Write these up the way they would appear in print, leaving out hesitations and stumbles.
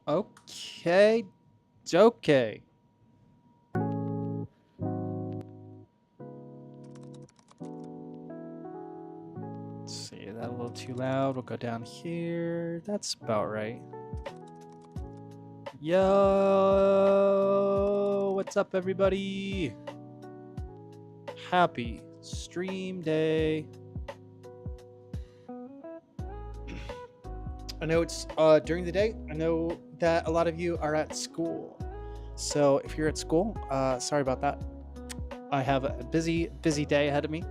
Okay. Okay. Let's see, that a little too loud. We'll go down here. That's about right. Yo, what's up, everybody? Happy stream day. I know it's during the day. I know that a lot of you are at school. So if you're at school, sorry about that. I have a busy day ahead of me.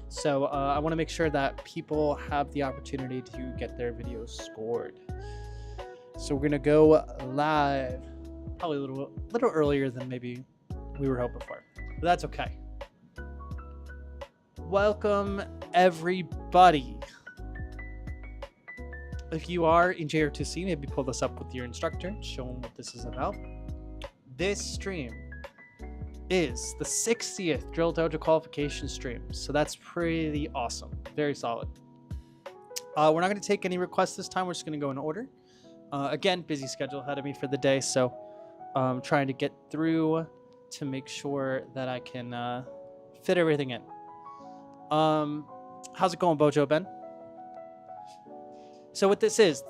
So I want to make sure that people have the opportunity to get their videos scored. So we're going to go live probably a little earlier than maybe we were hoping for. But that's okay. Welcome, everybody. If you are in JR2C, maybe pull this up with your instructor, show them what this is about. This stream is the 60th Drill Dojo qualification stream, so that's pretty awesome. Very solid. We're not going to take any requests this time. We're just going to go in order. Again, busy schedule ahead of me for the day, so I'm trying to get through to make sure that I can fit everything in. How's it going, Bojo Ben? So what this is,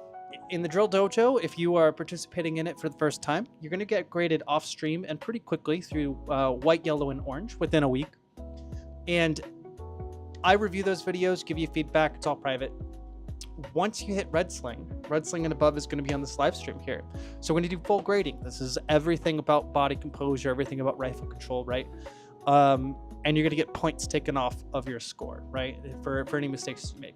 in the Drill Dojo, if you are participating in it for the first time, you're going to get graded off stream and pretty quickly through white, yellow, and orange within a week. And I review those videos, give you feedback. It's all private. Once you hit red sling and above is going to be on this live stream here. So we're going to do full grading. This is everything about body composure, everything about rifle control, right? And you're going to get points taken off of your score, right? For any mistakes you make.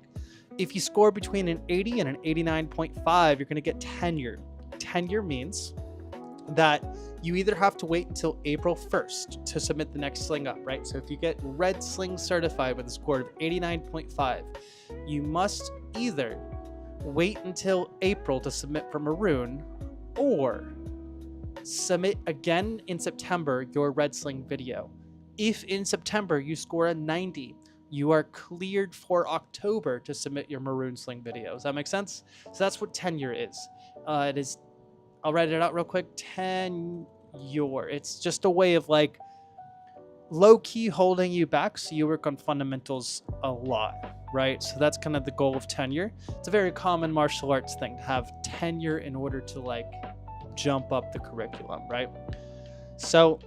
If you score between an 80 and an 89.5, you're going to get tenure. Tenure means that you either have to wait until April 1st to submit the next sling up, right? So if you get red sling certified with a score of 89.5, you must either wait until April to submit for Maroon or submit again in September your red sling video. If in September you score a 90, you are cleared for October to submit your Maroon sling video. Does that make sense? So that's what tenure is. It is, I'll write it out real quick. Tenure. It's just a way of like low-key holding you back so you work on fundamentals a lot, right? So that's kind of the goal of tenure. It's a very common martial arts thing to have tenure in order to like jump up the curriculum, right? So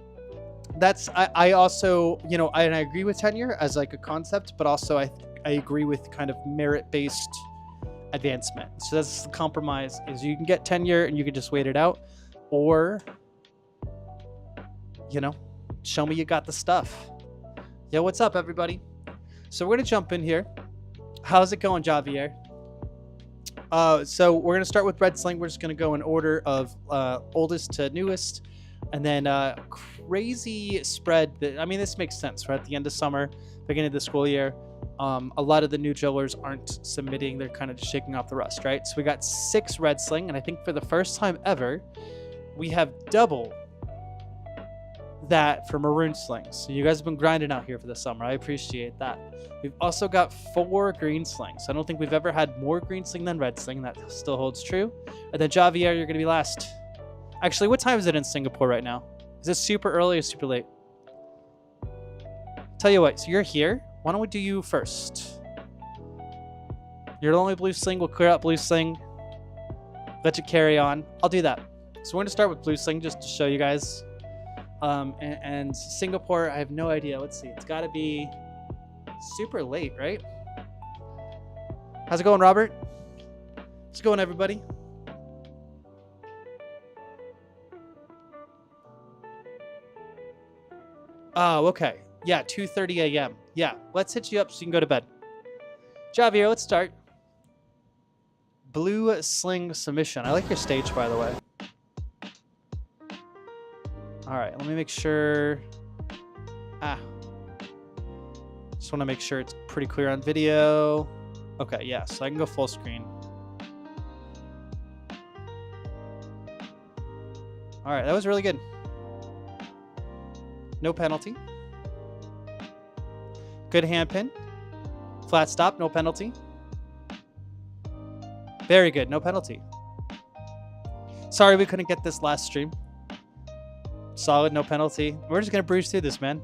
that's, I also, you know, I agree with tenure as like a concept, but also I agree with kind of merit-based advancement. So that's the compromise, is you can get tenure and you can just wait it out, or, you know, show me you got the stuff. Yo, what's up, everybody? So we're going to jump in here. How's it going, Javier? So we're going to start with red sling. We're just going to go in order of oldest to newest. And then crazy spread. I mean, this makes sense. We're at the end of summer, beginning of the school year. A lot of the new drillers aren't submitting. They're kind of just shaking off the rust, right? So we got 6 red sling. And I think for the first time ever, we have double that for Maroon slings. So you guys have been grinding out here for the summer. I appreciate that. We've also got 4 green slings. I don't think we've ever had more green sling than red sling. That still holds true. And then Javier, you're going to be last. Actually, what time is it in Singapore right now? Is it super early or super late? Tell you what, so you're here. Why don't we do you first? You're the only blue sling. We'll clear out blue sling. Let you carry on. I'll do that. So we're going to start with blue sling just to show you guys. And Singapore, I have no idea. Let's see. It's got to be super late, right? How's it going, Robert? How's it going, everybody? Oh, okay. Yeah, 2:30 a.m. Yeah, let's hit you up so you can go to bed. Javier, let's start. Blue sling submission. I like your stage, by the way. All right, let me make sure. Just want to make sure it's pretty clear on video. Okay, yeah, so I can go full screen. All right, that was really good. No penalty. Good hand pin. Flat stop, no penalty. Very good, no penalty. Sorry we couldn't get this last stream. Solid, no penalty. We're just gonna breeze through this, man.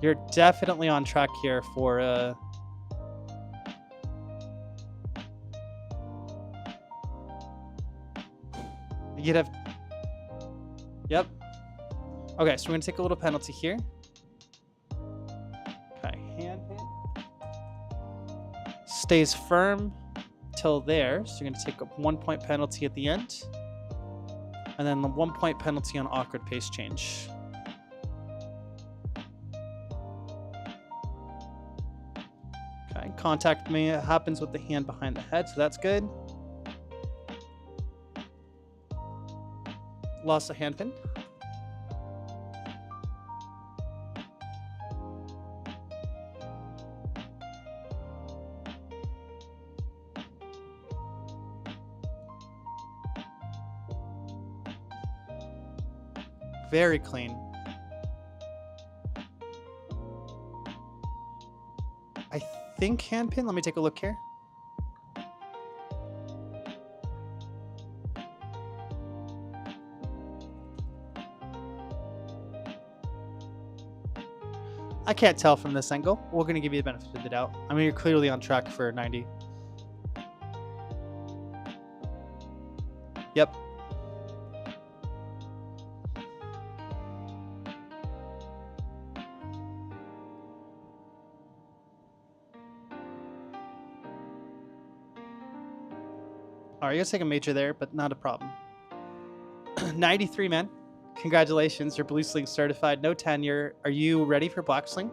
You're definitely on track here for you'd have. Yep. Okay, so we're gonna take a little penalty here. Okay, hand pin. Stays firm till there. So you're gonna take a 1 point penalty at the end. And then the 1 point penalty on awkward pace change. Okay, contact happens with the hand behind the head, so that's good. Lost a hand pin. Very clean. I think hand pin. Let me take a look here. I can't tell from this angle. We're going to give you the benefit of the doubt. I mean, you're clearly on track for 90. Yep. All right, you're gonna take a major there, but not a problem. 93, man. Congratulations, you're blue sling certified, no tenure. Are you ready for black sling?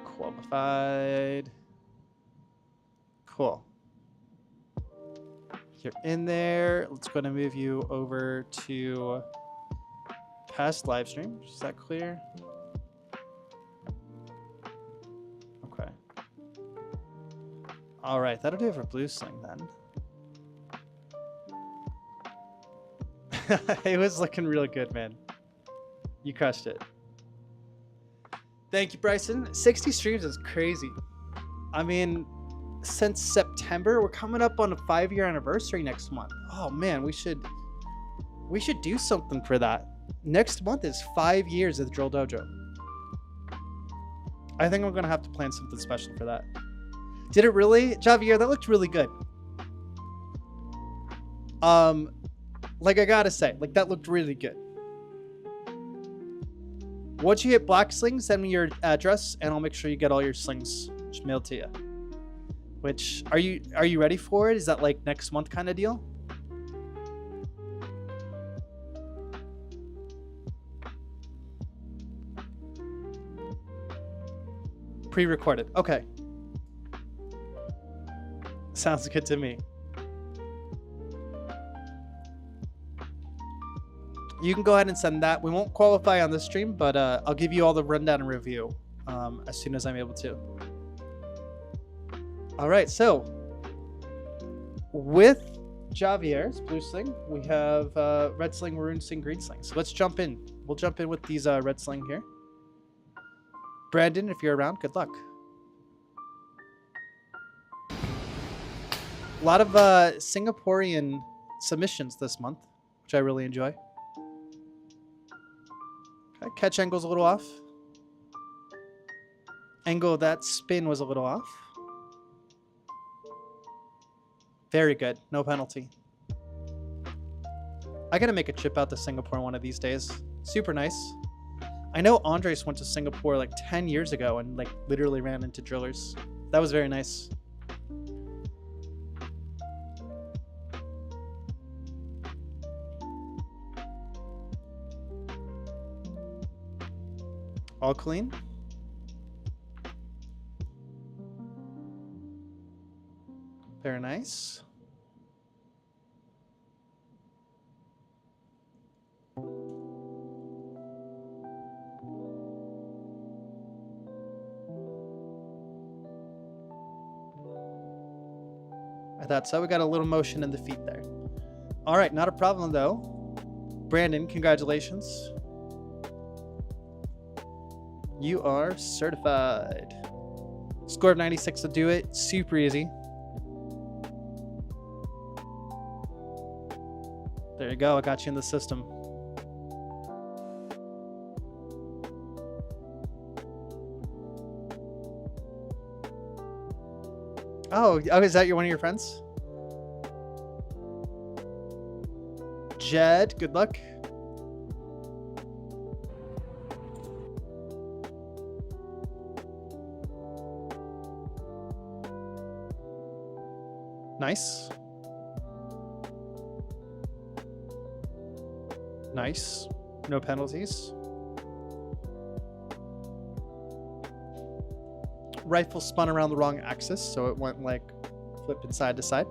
Qualified. Cool. You're in there. Let's go and move you over to past live stream. Is that clear? Okay. All right, that'll do it for blue sling then. It was looking real good, man. You crushed it. Thank you, Bryson. 60 streams is crazy. I mean, since September, we're coming up on a 5-year anniversary next month. Oh man, we should do something for that. Next month is 5 years of the Drill Dojo. I think we're gonna have to plan something special for that. Did it really? Javier, that looked really good. Like I gotta say, like that looked really good. Once you hit black slings, send me your address and I'll make sure you get all your slings mailed to you. Which, are you ready for it? Is that like next month kind of deal? Pre-recorded. Okay. Sounds good to me. You can go ahead and send that. We won't qualify on this stream, but I'll give you all the rundown and review as soon as I'm able to. All right, so with Javier's blue sling, we have red sling, maroon sling, green sling. So let's jump in. We'll jump in with these red sling here. Brandon, if you're around, good luck. A lot of Singaporean submissions this month, which I really enjoy. Okay, catch angle's a little off. Angle of that spin was a little off. Very good. No penalty. I gotta make a trip out to Singapore one of these days. Super nice. I know Andres went to Singapore like 10 years ago and like literally ran into drillers. That was very nice. All clean. Very nice. I thought so. We got a little motion in the feet there. All right, not a problem though. Brandon, congratulations. You are certified. Score of 96 to do it. Super easy. There you go. I got you in the system. Oh, is that one of your friends? Jed, good luck. Nice. Nice. No penalties. Rifle spun around the wrong axis, so it went like flipping side to side.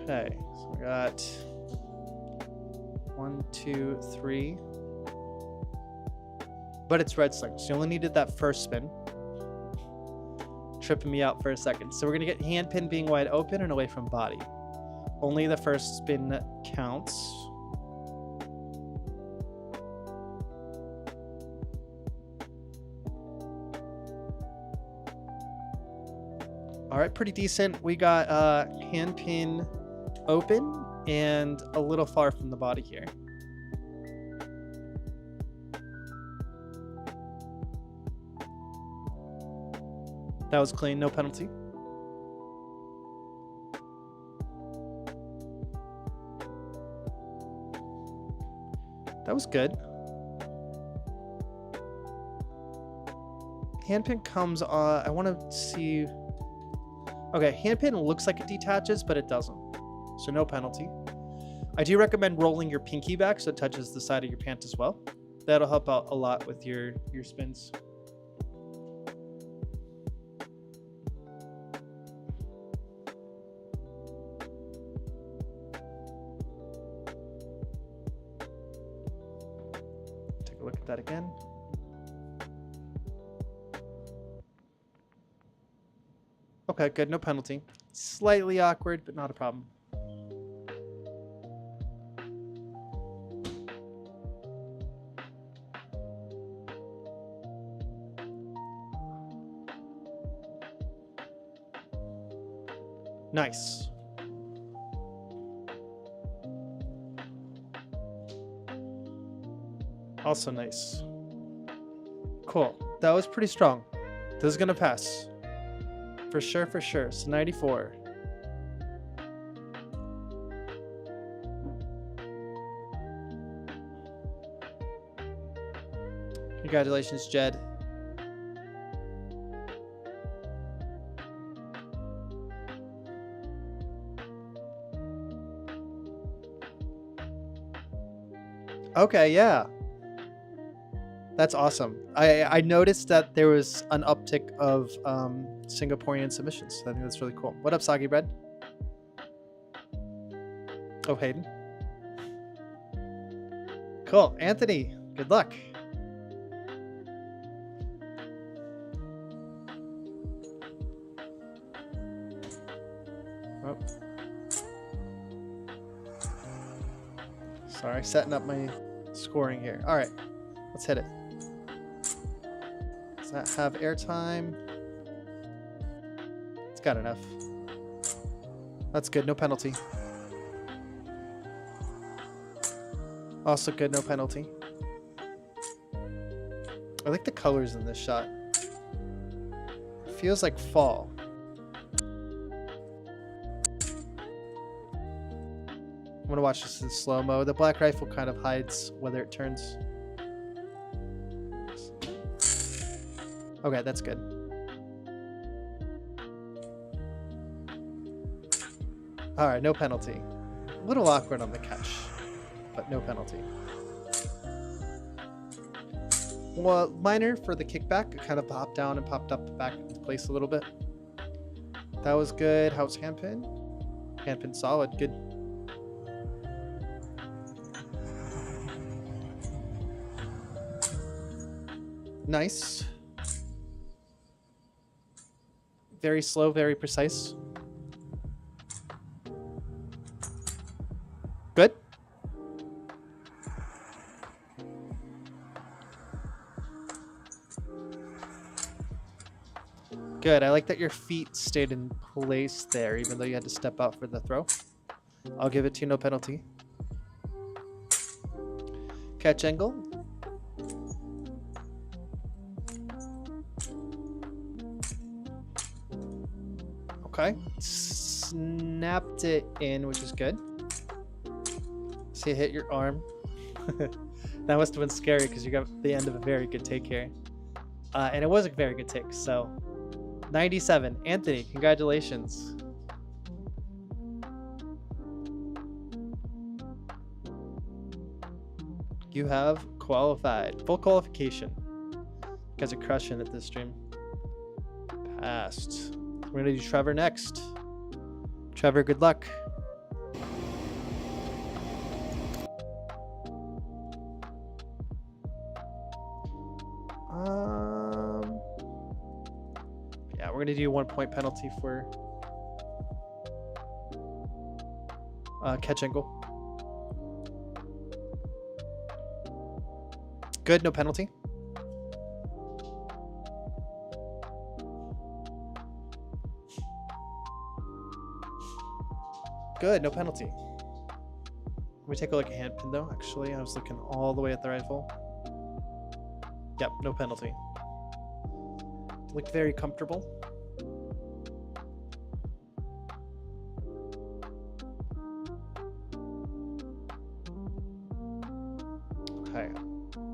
Okay, so we got 1, 2, 3. But it's red sling, so you only needed that first spin. Tripping me out for a second. So we're gonna get hand pin being wide open and away from body. Only the first spin counts. All right, pretty decent. We got hand pin open and a little far from the body here. That was clean, no penalty. That was good. Handpin comes on. I want to see. Okay, handpin looks like it detaches, but it doesn't. So no penalty. I do recommend rolling your pinky back so it touches the side of your pant as well. That'll help out a lot with your spins. Take a look at that again. Okay, good, no penalty. Slightly awkward, but not a problem. Nice. Also nice. Cool. That was pretty strong. This is gonna pass. For sure, for sure. So 94. Congratulations, Jed. Okay, yeah. That's awesome. I noticed that there was an uptick of Singaporean submissions. I think that's really cool. What up, Soggy Bread? Oh, Hayden. Cool. Anthony, good luck. Oh. Sorry, setting up my scoring here. All right, let's hit it. Does that have airtime? It's got enough. That's good, no penalty. Also good, no penalty. I like the colors in this shot. It feels like fall. I'm gonna watch this in slow-mo. The black rifle kind of hides whether it turns. Okay, that's good. All right, no penalty. A little awkward on the catch, but no penalty. Well, minor for the kickback. It kind of popped down and popped up back into place a little bit. That was good. How's handpin? Handpin solid. Good. Nice. Very slow, very precise. Good. Good. I like that your feet stayed in place there, even though you had to step out for the throw. I'll give it to you, no penalty. Catch angle. Okay. Snapped it in, which is good. See, hit your arm. That must have been scary because you got the end of a very good take here. And it was a very good take, so 97. Anthony, congratulations. You have qualified. Full qualification. You guys are crushing it this stream. Passed. We're going to do Trevor next. Trevor, good luck. Yeah, we're going to do 1 point penalty for catch angle. Good, no penalty. Good, no penalty. Let me take a look at hand pin though. Actually, I was looking all the way at the rifle. Yep, no penalty. Look very comfortable. Okay.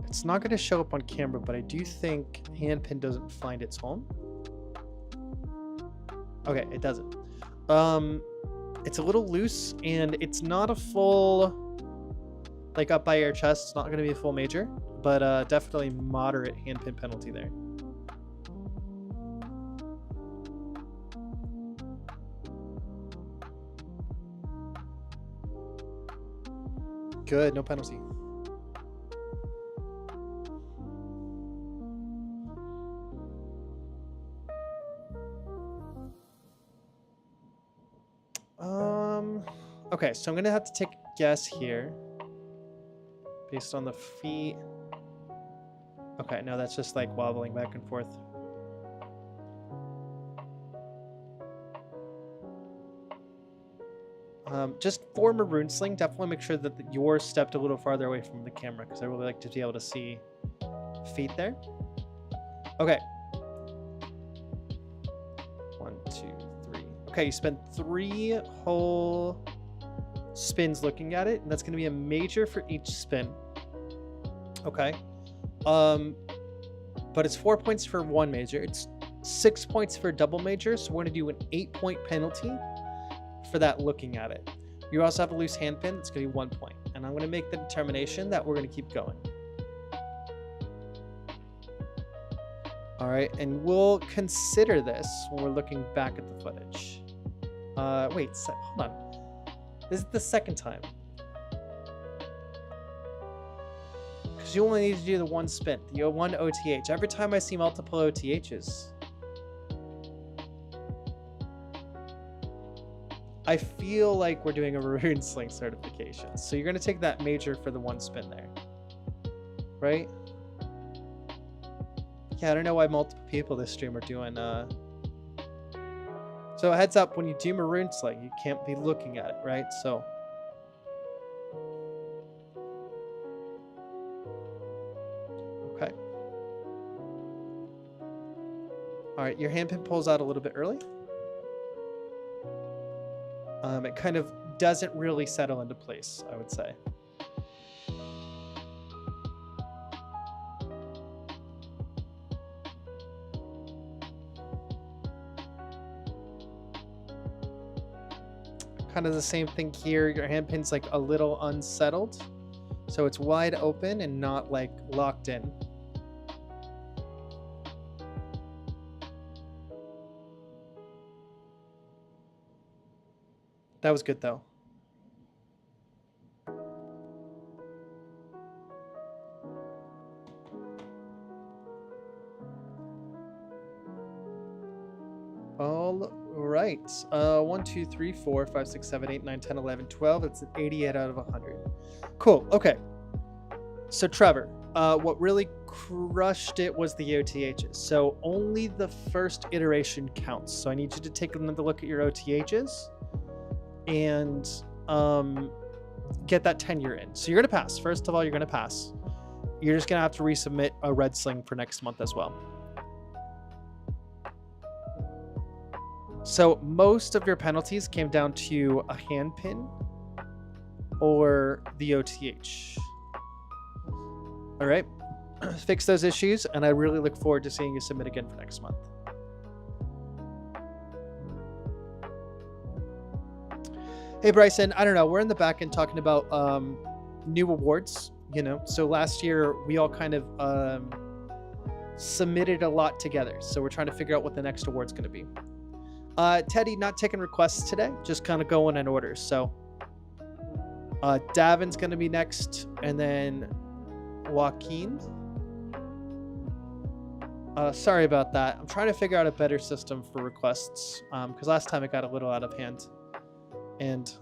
It's not going to show up on camera, but I do think handpin doesn't find its home. Okay, it doesn't. It's a little loose, and it's not a full, like up by your chest. It's not going to be a full major, but definitely moderate handpin penalty there. Good, no penalty. Okay, so I'm gonna have to take a guess here based on the feet. Okay, no, that's just like wobbling back and forth. Just for Maroon Sling, definitely make sure that yours stepped a little farther away from the camera, because I really like to be able to see feet there. Okay. 1, 2, 3. Okay, you spent 3 whole spins looking at it, and that's going to be a major for each spin. Okay. But it's 4 points for 1 major. It's 6 points for a double major, so we're going to do an 8-point penalty for that looking at it. You also have a loose hand pin. It's going to be 1 point. And I'm going to make the determination that we're going to keep going. All right, and we'll consider this when we're looking back at the footage. Wait, hold on. This is the second time. Because you only need to do the 1 spin, the 1 OTH. Every time I see multiple OTHs, I feel like we're doing a Maroon Sling certification. So you're going to take that major for the 1 spin there. Right? Yeah, I don't know why multiple people this stream are doing... So heads up, when you do Maroon Sling, you can't be looking at it, right? So... Okay. Alright, your handpin pulls out a little bit early. It kind of doesn't really settle into place, I would say. Kind of the same thing here. Your handpin's like a little unsettled. So it's wide open and not like locked in. That was good though. All right. 1, 2, 3, 4, 5, 6, 7, 8, 9, 10, 11, 12. It's an 88 out of 100. Cool. Okay. So Trevor, what really crushed it was the OTHs. So only the first iteration counts. So I need you to take another look at your OTHs and get that tenure in. So you're going to pass. First of all, you're going to pass. You're just going to have to resubmit a red sling for next month as well. So most of your penalties came down to a hand pin or the OTH. All right. Fix those issues, and I really look forward to seeing you submit again for next month. Hey, Bryson, I don't know. We're in the back end talking about new awards, you know. So last year, we all kind of submitted a lot together. So we're trying to figure out what the next award's going to be. Teddy, not taking requests today, just kind of going in order. So Davin's going to be next, and then Joaquin. Sorry about that. I'm trying to figure out a better system for requests because last time it got a little out of hand. And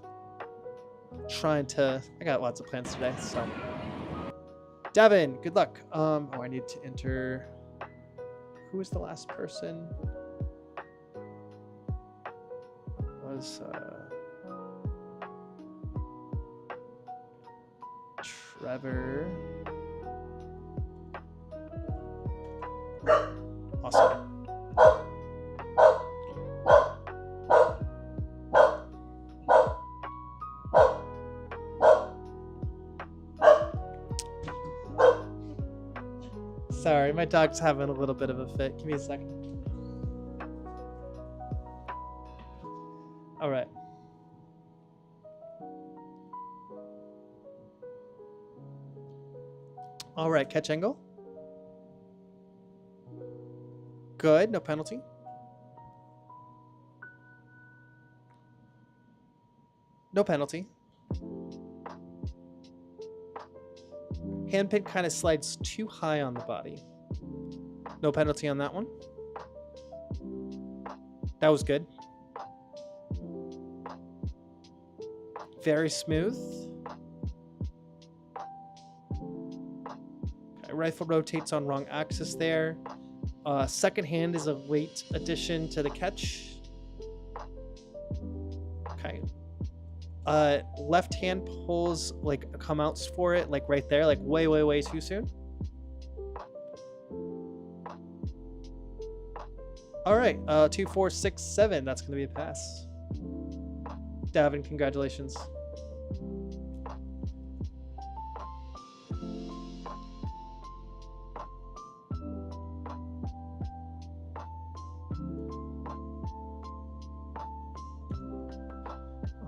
I got lots of plans today. So, Davin, good luck. I need to enter. Who was the last person? Was Trevor. Awesome. Sorry, my dog's having a little bit of a fit. Give me a second. All right. All right, catch angle. Good, no penalty. No penalty. Handpin kind of slides too high on the body. No penalty on that one. That was good. Very smooth. Okay, rifle rotates on wrong axis there. Second hand is a late addition to the catch. Okay. Left hand pulls like come outs for it, like right there, like way, way, way too soon. All right, 2, 4, 6, 7. That's going to be a pass. Davin, congratulations.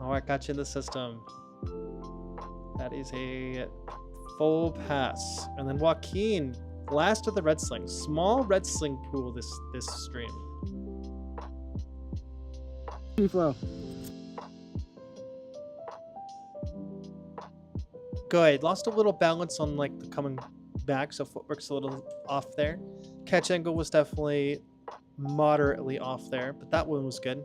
Oh, I got you in the system. That is a full pass. And then Joaquin, last of the red slings. Small red sling pool this stream. Flow. Good. Lost a little balance on like the coming back, so footwork's a little off there. Catch angle was definitely moderately off there, but that one was good.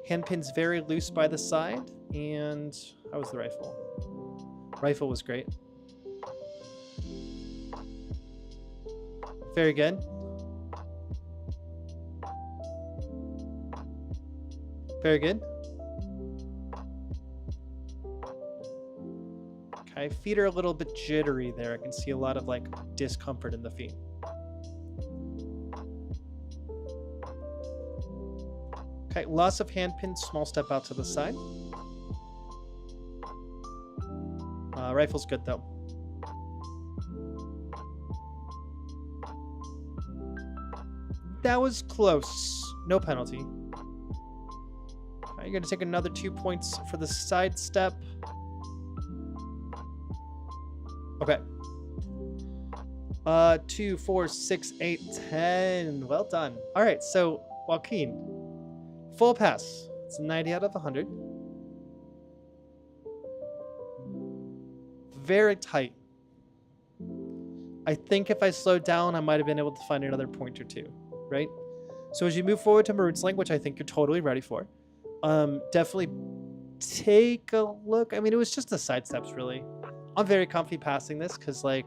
Handpin's very loose by the side, and how was the rifle? Rifle was great. Very good. Very good. Okay, feet are a little bit jittery there. I can see a lot of like discomfort in the feet. Okay, loss of handpin, small step out to the side. Rifle's good though. That was close. No penalty. You're going to take another 2 points for the side step. Okay. 2, 4, 6, 8, 10. Well done. All right, so Joaquin, full pass. It's a 90 out of 100. Very tight. I think if I slowed down, I might have been able to find another point or two, right? So as you move forward to Maroon Sling, which I think you're totally ready for, definitely take a look. I mean, it was just the side steps, really. I'm very comfy passing this because, like,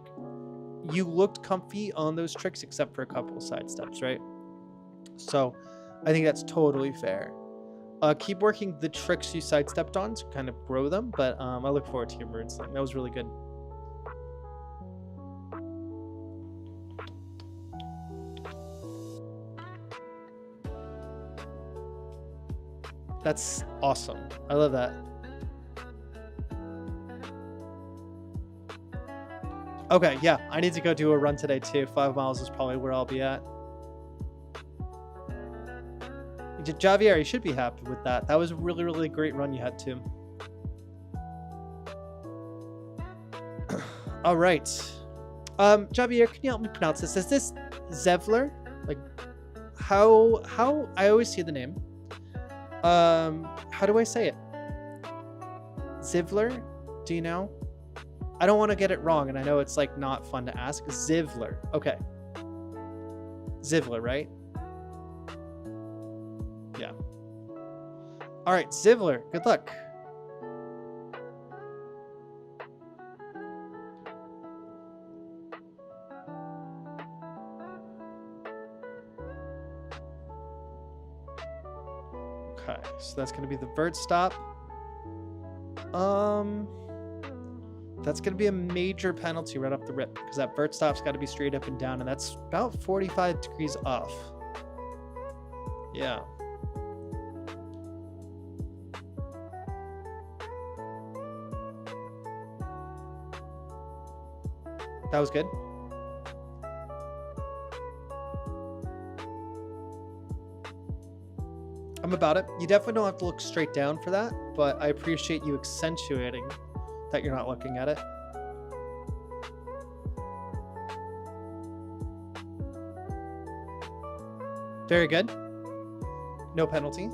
you looked comfy on those tricks except for a couple of side steps, right? So I think that's totally fair. Keep working the tricks you sidestepped on to kind of grow them, but I look forward to your Maroon Sling. That was really good. That's awesome. I love that. Okay, yeah, I need to go do a run today too. 5 miles is probably where I'll be at. Javier, you should be happy with that. That was a really, really great run you had too. All right. Javier, can you help me pronounce this? Is this Zevler? Like, how I always see the name. How do I say it? Zivler? Do you know? I don't want to get it wrong, and I know it's like not fun to ask. Zivler. Okay. Zivler, right? Yeah. All right, Zivler. Good luck. Okay, so that's going to be the vert stop. That's going to be a major penalty right off the rip because that vert stop's got to be straight up and down, and that's about 45 degrees off. Yeah. That was good. I'm about it. You definitely don't have to look straight down for that, but I appreciate you accentuating that you're not looking at it. Very good. No penalty.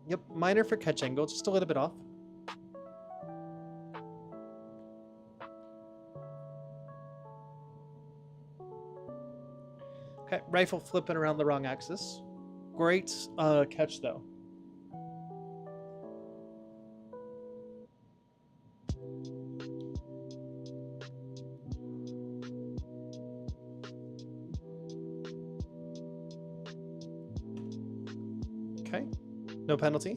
Yep, minor for catch angle, just a little bit off. Okay, rifle flipping around the wrong axis. Great catch though. Okay, no penalty.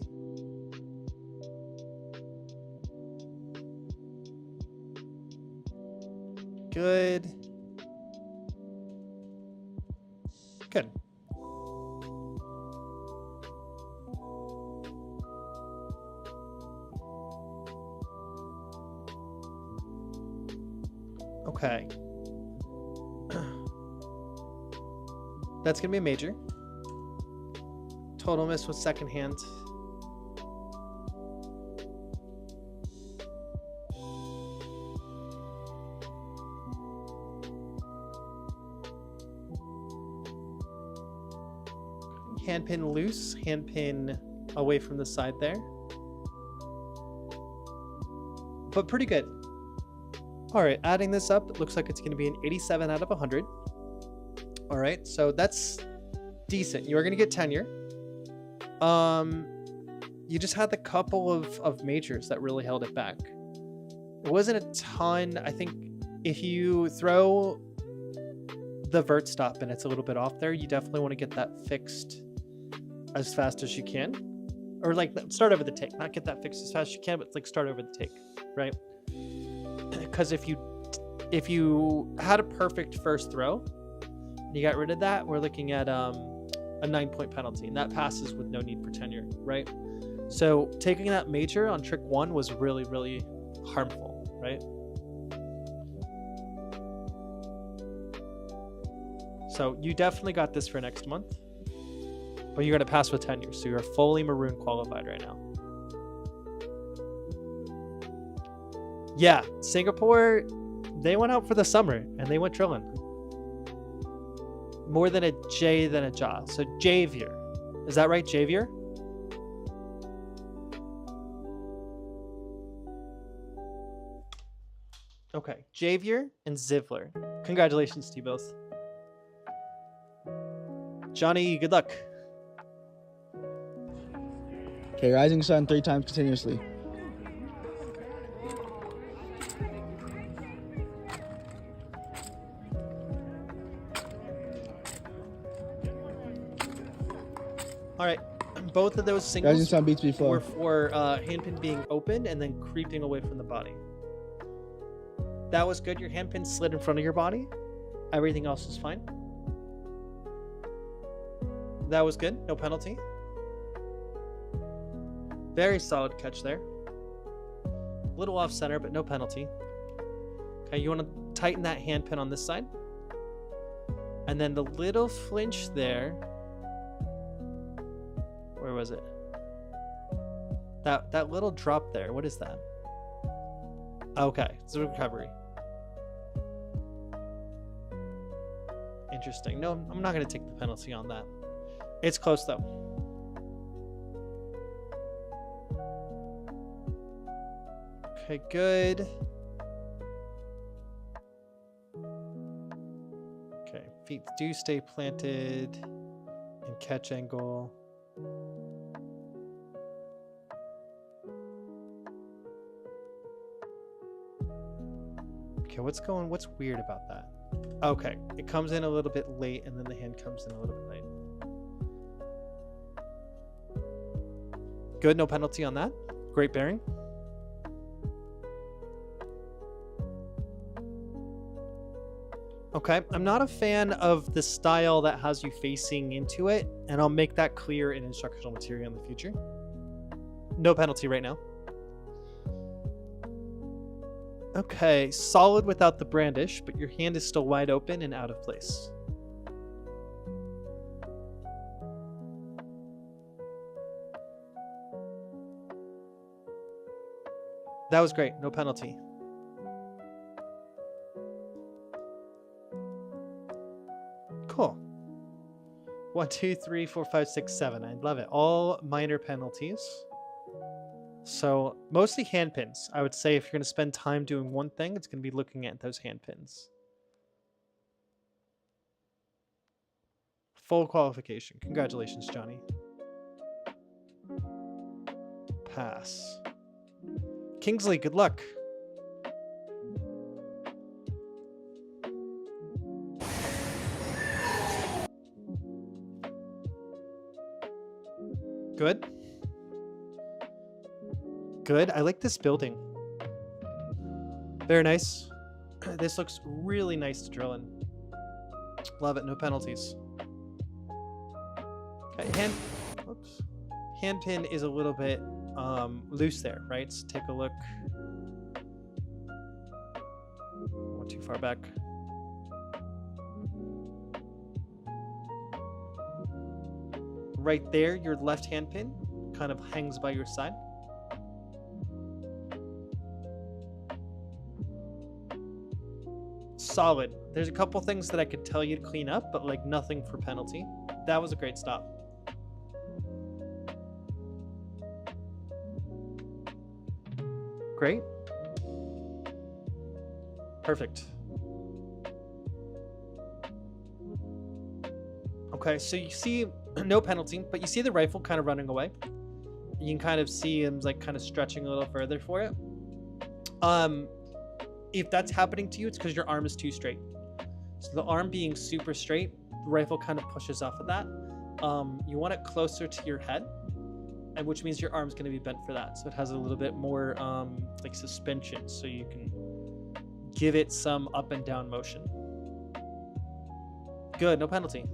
Good. Good. Okay. That's gonna be a major. Total miss with second hand. Handpin loose, handpin away from the side there. But pretty good. All right, adding this up, it looks like it's going to be an 87 out of 100. All right, so that's decent. You are going to get tenure. You just had the couple of majors that really held it back. It wasn't a ton. I think if you throw the vert stop and it's a little bit off there, you definitely want to get that fixed as fast as you can, or like start over the take, not get that fixed as fast as you can, but like start over the take, right? Because if you had a perfect first throw and you got rid of that, we're looking at a 9-point penalty, and that passes with no need for tenure, right? So taking that major on trick 1 was really, really harmful, right? So you definitely got this for next month. But you're going to pass with tenure, so you're fully Maroon qualified right now. Yeah, Singapore, they went out for the summer, and they went drilling. More than a J than a Ja. So Javier. Is that right, Javier? Okay, Javier and Zivler. Congratulations to you both. Johnny, good luck. Okay, rising sun 3 times continuously. All right, both of those Rising singles sun beats before. were for handpin being open and then creeping away from the body. That was good. Your handpin slid in front of your body. Everything else was fine. That was good. No penalty. Very solid catch there. A little off center, but no penalty. Okay, you want to tighten that handpin on this side. And then the little flinch there. Where was it? That little drop there. What is that? Okay, it's a recovery. Interesting. No, I'm not going to take the penalty on that. It's close though. Okay, good. Okay, feet do stay planted in catch angle. Okay, what's weird about that? Okay, it comes in a little bit late and then the hand comes in a little bit late. Good, no penalty on that. Great bearing. Okay, I'm not a fan of the style that has you facing into it, and I'll make that clear in instructional material in the future. No penalty right now. Okay, solid without the brandish, but your hand is still wide open and out of place. That was great, no penalty. Cool. 1, 2, 3, 4, 5, 6, 7. I love it. All minor penalties. So mostly hand pins. I would say if you're going to spend time doing one thing, it's going to be looking at those hand pins. Full qualification. Congratulations, Johnny. Pass. Kingsley, good luck. Good. Good. I like this building. Very nice. This looks really nice to drill in. Love it. No penalties. Okay, hand pin is a little bit loose there, right? So take a look. Not too far back. Right there, your left hand pin kind of hangs by your side. Solid. There's a couple things that I could tell you to clean up, but like nothing for penalty. That was a great stop. Great. Perfect. Okay, so you see no penalty, but you see the rifle kind of running away. You can kind of see him like kind of stretching a little further for it. If that's happening to you, it's because your arm is too straight. So the arm being super straight, the rifle kind of pushes off of that. You want it closer to your head, and which means your arm's going to be bent for that. So it has a little bit more like suspension, so you can give it some up and down motion. Good, no penalty.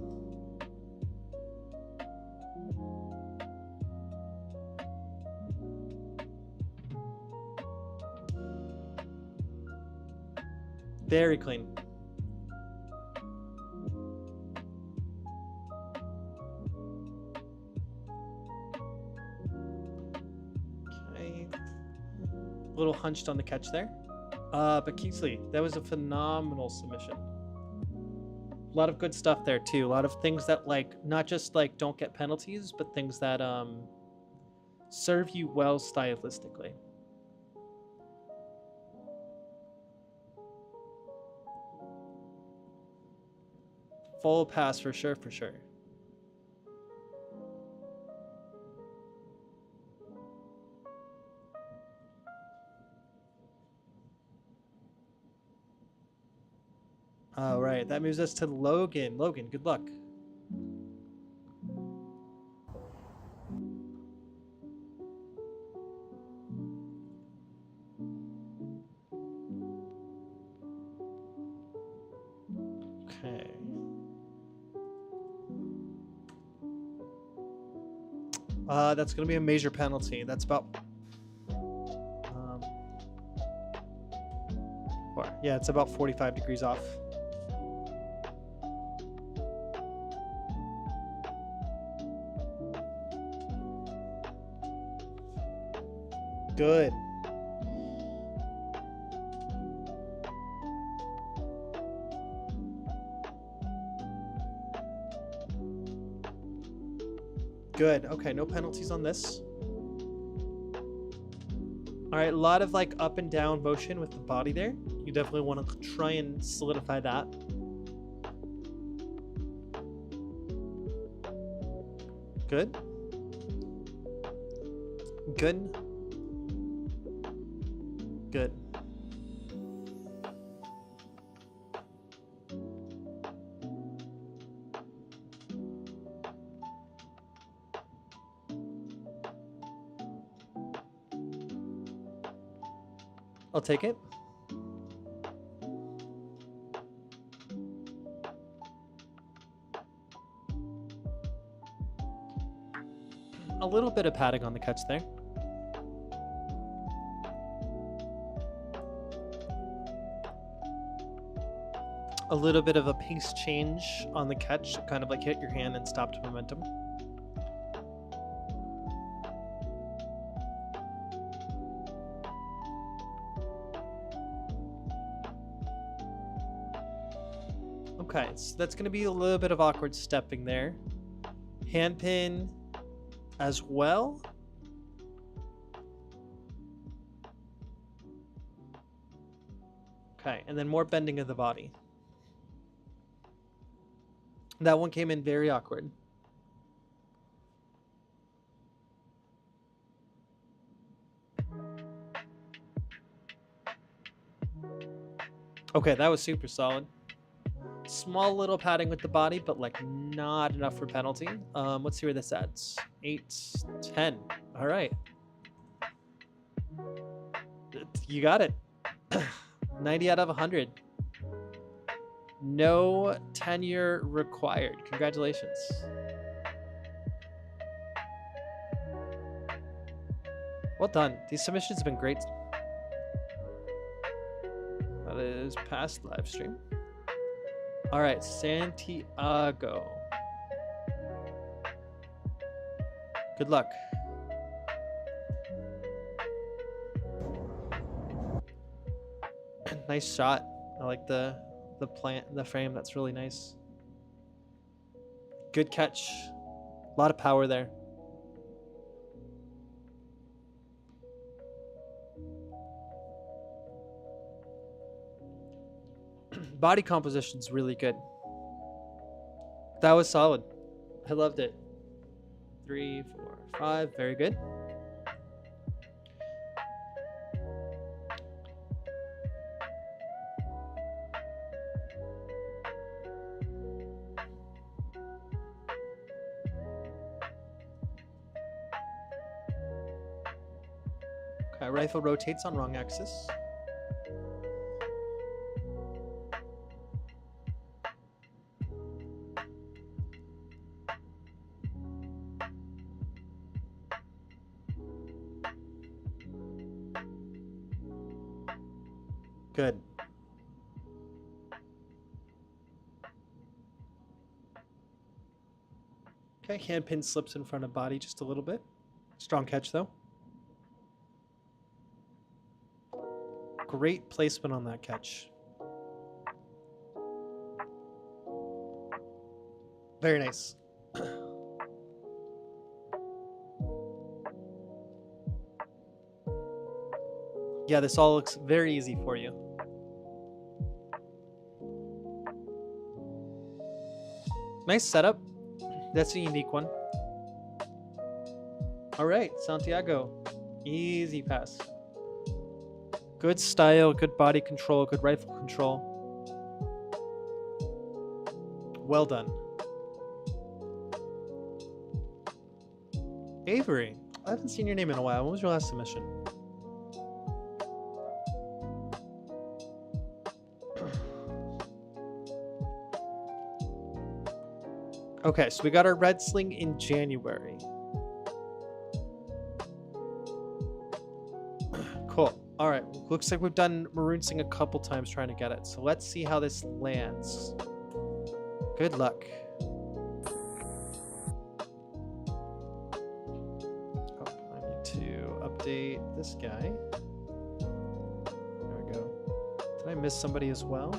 Very clean. Okay. A little hunched on the catch there. But Kingsley, that was a phenomenal submission. A lot of good stuff there too. A lot of things that like, not just like don't get penalties, but things that serve you well stylistically. Full pass for sure, for sure. All right, that moves us to Logan. Logan, good luck. Okay. That's going to be a major penalty. That's about... yeah, it's about 45 degrees off. Good. Good. Okay, no penalties on this. All right, a lot of like up and down motion with the body there. You definitely want to try and solidify that. Good. Good. Good. I'll take it. A little bit of padding on the catch there. A little bit of a pace change on the catch, kind of like hit your hand and stopped momentum. Okay, so that's going to be a little bit of awkward stepping there. Hand pin as well. Okay, and then more bending of the body. That one came in very awkward. Okay, that was super solid. Small little padding with the body, but like not enough for penalty. Let's see where this adds. 8, 10. All right. You got it. 90 out of 100. No tenure required. Congratulations. Well done. These submissions have been great. That is past live stream. All right, Santiago. Good luck. Nice shot. I like the frame. That's really nice. Good catch. A lot of power there. Body composition's really good. That was solid. I loved it. 3, 4, 5. Very good. Okay, rifle rotates on wrong axis. Good. Okay, hand pin slips in front of body just a little bit. Strong catch though. Great placement on that catch. Very nice. Yeah, this all looks very easy for you. Nice setup. That's a unique one. All right, Santiago. Easy pass. Good style, good body control, good rifle control. Well done. Avery, I haven't seen your name in a while. When was your last submission? Okay, so we got our red sling in January. Cool. All right, looks like we've done Maroon sling a couple times trying to get it. So let's see how this lands. Good luck. Oh, I need to update this guy. There we go. Did I miss somebody as well?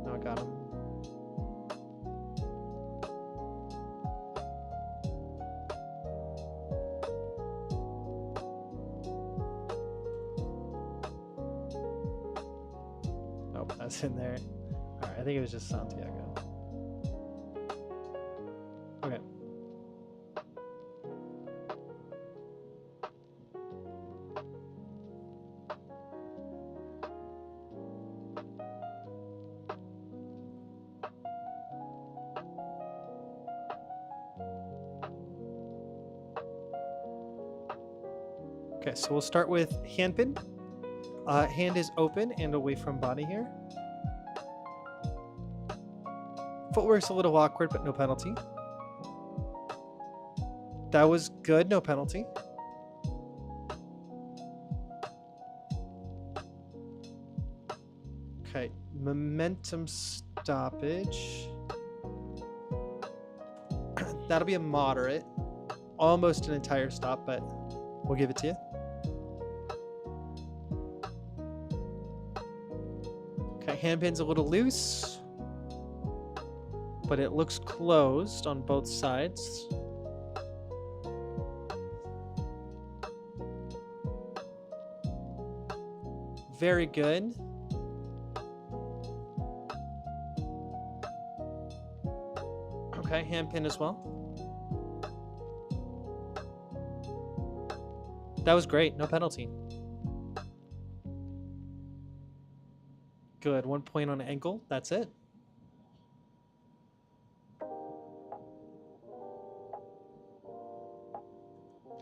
No, I got him. Nope, that's in there. All right, I think it was just Santiago. Okay. Okay, so we'll start with handpin. Hand is open and away from body here. Footwork's a little awkward, but no penalty. That was good, no penalty. Okay, momentum stoppage. That'll be a moderate. Almost an entire stop, but we'll give it to you. Okay, handpin's a little loose, but it looks closed on both sides. Very good. Okay, handpin as well. That was great, no penalty. Good, 1 point on ankle, that's it.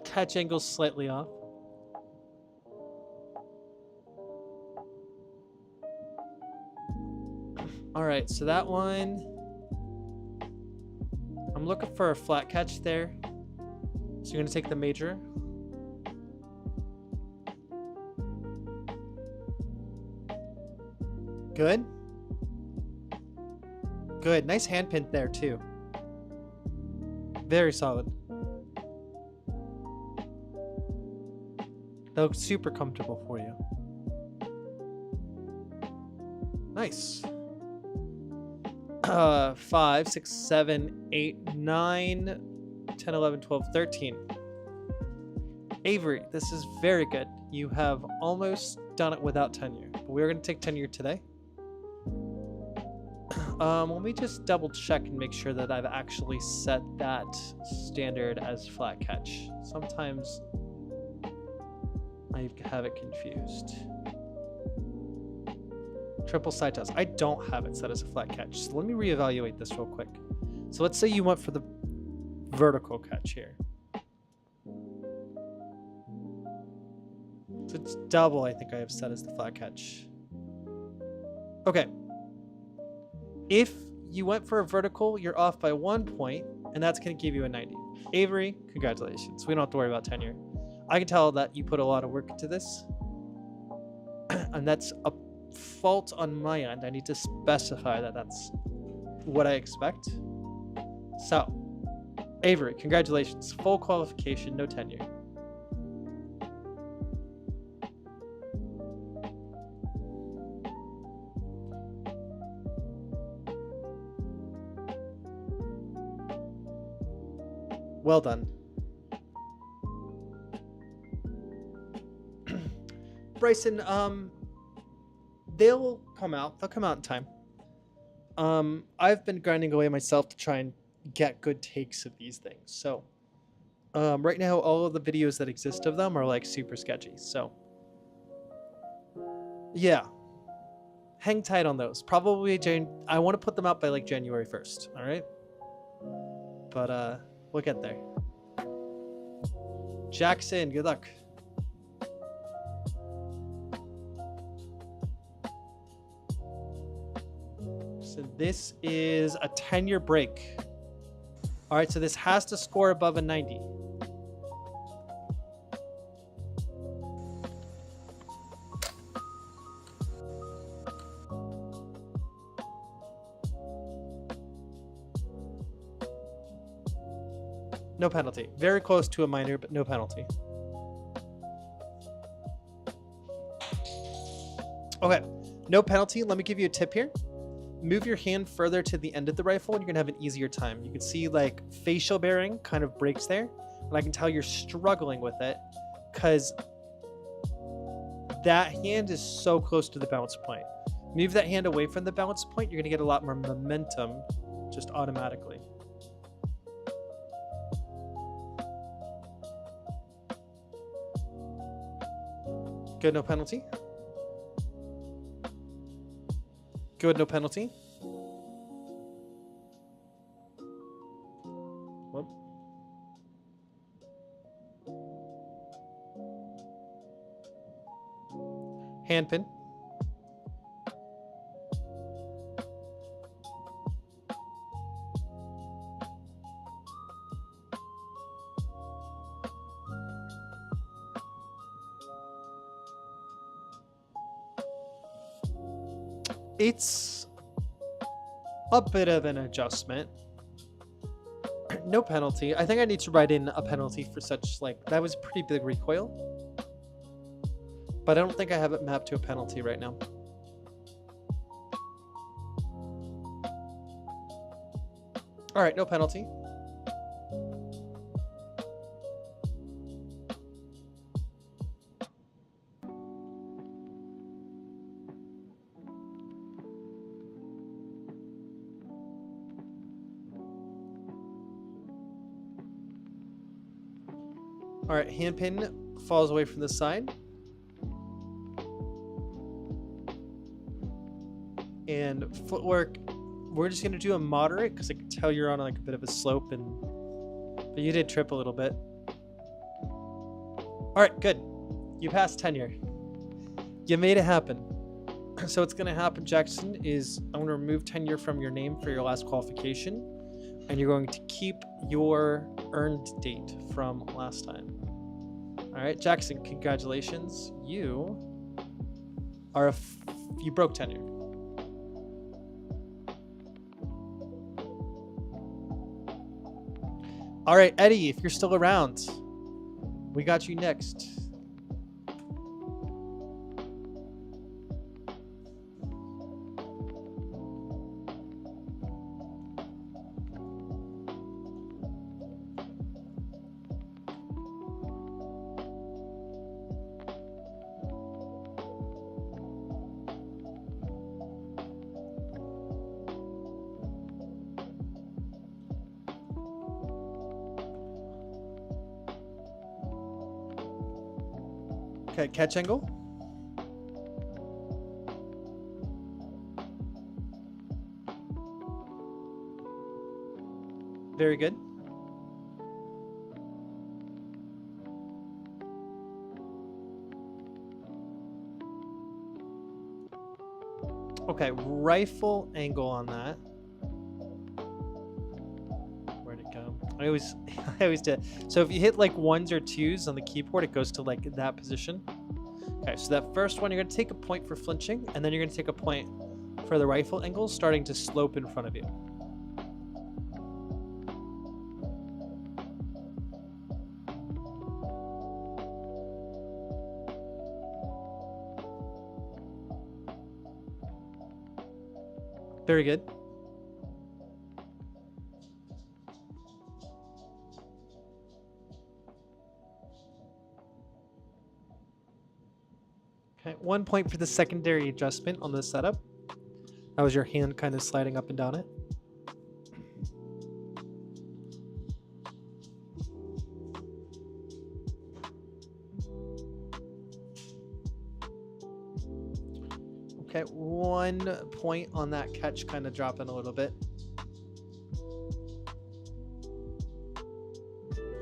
Catch angle slightly off. All right, so that one, I'm looking for a flat catch there. So you're gonna take the major. Good. Good, nice hand pin there too. Very solid. That looks super comfortable for you. Nice. 5, 6, 7, 8, 9, 10, 11, 12, 13. Avery, this is very good. You have almost done it without tenure. But we're going to take tenure today. Let me just double check and make sure that I've actually set that standard as flat catch. Sometimes I have it confused. Triple side toss. I don't have it set as a flat catch. So let me reevaluate this real quick. So let's say you went for the vertical catch here. So it's double, I think I have set as the flat catch. Okay. If you went for a vertical, you're off by 1 point, and that's going to give you a 90. Avery, congratulations. We don't have to worry about tenure. I can tell that you put a lot of work into this, and that's a fault on my end. I need to specify that that's what I expect. So, Avery, congratulations. Full qualification, no tenure. Well done. Bryson, they'll come out. They'll come out in time. I've been grinding away myself to try and get good takes of these things. So, right now, all of the videos that exist of them are like super sketchy. So, yeah, hang tight on those. Probably I want to put them out by like January 1st. All right, but we'll get there. Jackson, good luck. So this is a tenure break. All right, so this has to score above a 90. No penalty. Very close to a minor, but no penalty. Okay, no penalty. Let me give you a tip here. Move your hand further to the end of the rifle and you're gonna have an easier time. You can see like facial bearing kind of breaks there. And I can tell you're struggling with it because that hand is so close to the bounce point. Move that hand away from the bounce point, you're gonna get a lot more momentum just automatically. Good, no penalty. Good, no penalty. Whoop. Handpin. It's a bit of an adjustment. No penalty. I think I need to write in a penalty for such, like, that was a pretty big recoil. But I don't think I have it mapped to a penalty right now. All right, no penalty. All right, handpin falls away from the side. And footwork, we're just gonna do a moderate because I can tell you're on like a bit of a slope, but you did trip a little bit. All right, good. You passed tenure. You made it happen. So what's gonna happen, Jackson, is I'm gonna remove tenure from your name for your last qualification, and you're going to keep your earned date from last time. All right, Jackson, congratulations. You broke tenure. All right, Eddie, if you're still around, we got you next. Okay, catch angle. Very good. Okay, rifle angle on that. Where'd it go? I always do. So if you hit like 1s or 2s on the keyboard, it goes to like that position. Okay, so that first one, you're gonna take a point for flinching, and then you're gonna take a point for the rifle angle starting to slope in front of you. Very good. Okay, 1 point for the secondary adjustment on the setup. That was your hand kind of sliding up and down it. Okay, 1 point on that catch kind of dropping a little bit.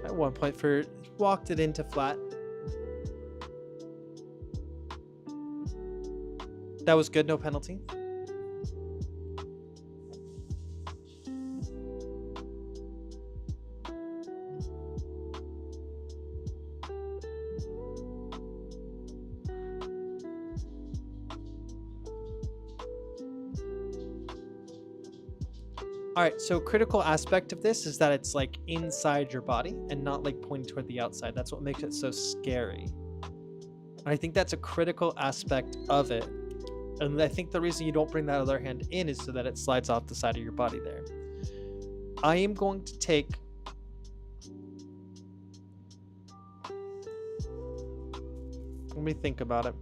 Okay, 1 point for walked it into flat. That was good, no penalty. All right, so critical aspect of this is that it's like inside your body and not like pointing toward the outside. That's what makes it so scary. And I think that's a critical aspect of it. And I think the reason you don't bring that other hand in is so that it slides off the side of your body there. I am going to take... Let me think about it.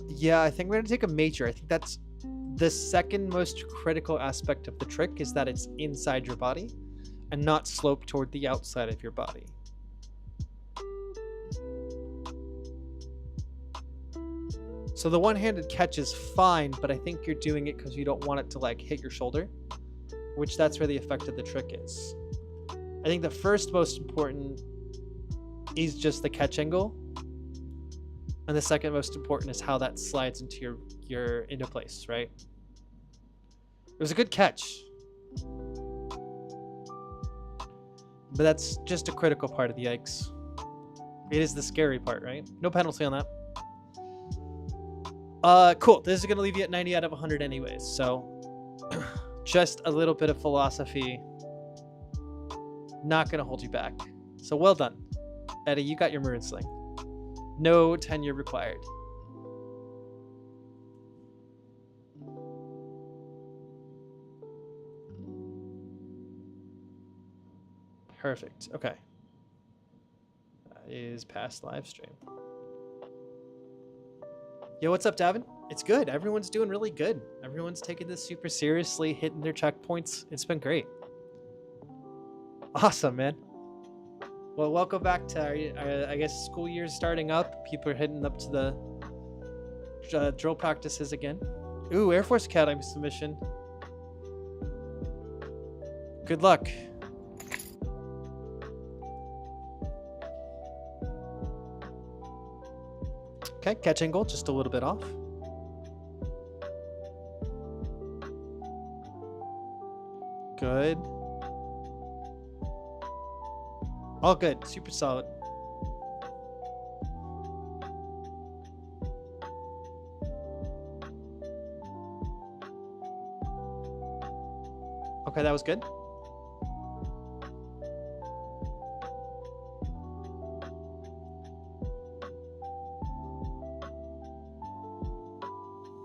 Yeah, I think we're going to take a major. I think that's the second most critical aspect of the trick, is that it's inside your body and not sloped toward the outside of your body. So the one-handed catch is fine, but I think you're doing it because you don't want it to like hit your shoulder, which that's where the effect of the trick is. I think the first most important is just the catch angle. And the second most important is how that slides into your into place, right? It was a good catch. But that's just a critical part of the yikes. It is the scary part, right? No penalty on that. Cool. This is going to leave you at 90 out of 100 anyways. So just a little bit of philosophy. Not going to hold you back. So well done. Eddie, you got your Maroon sling. No tenure required. Perfect. Okay. That is past live stream. Yo, what's up, Davin? It's good. Everyone's doing really good. Everyone's taking this super seriously, hitting their checkpoints. It's been great. Awesome, man. Well, welcome back to, I guess, school year's starting up. People are heading up to the drill practices again. Ooh, Air Force Academy submission. Good luck. Okay, catch angle, just a little bit off. Good. All good, super solid. Okay, that was good.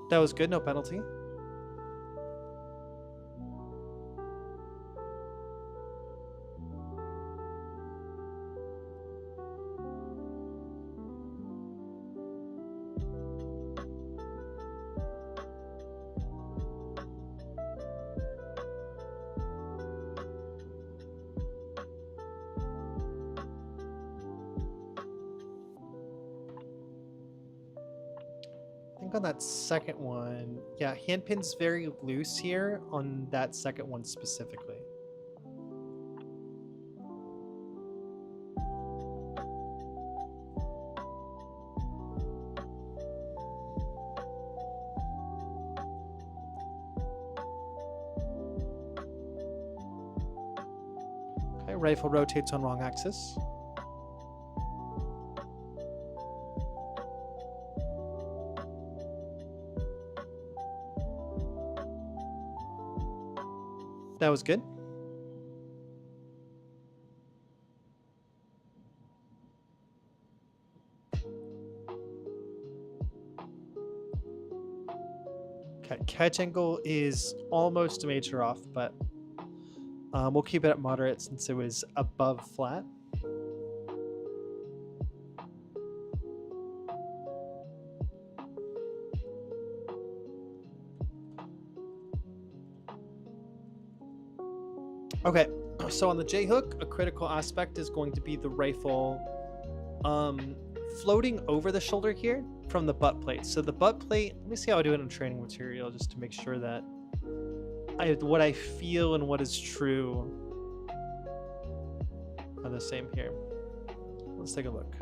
That was good, no penalty. On that second one, yeah, handpin's very loose here on that second one specifically. Okay, rifle rotates on wrong axis. That was good. Okay, catch angle is almost a major off, but We'll keep it at moderate since it was above flat. Okay, so on the J hook, a critical aspect is going to be the rifle floating over the shoulder here from the butt plate. So the butt plate, let me see how I do it in training material just to make sure that what I feel and what is true are the same here. Let's take a look.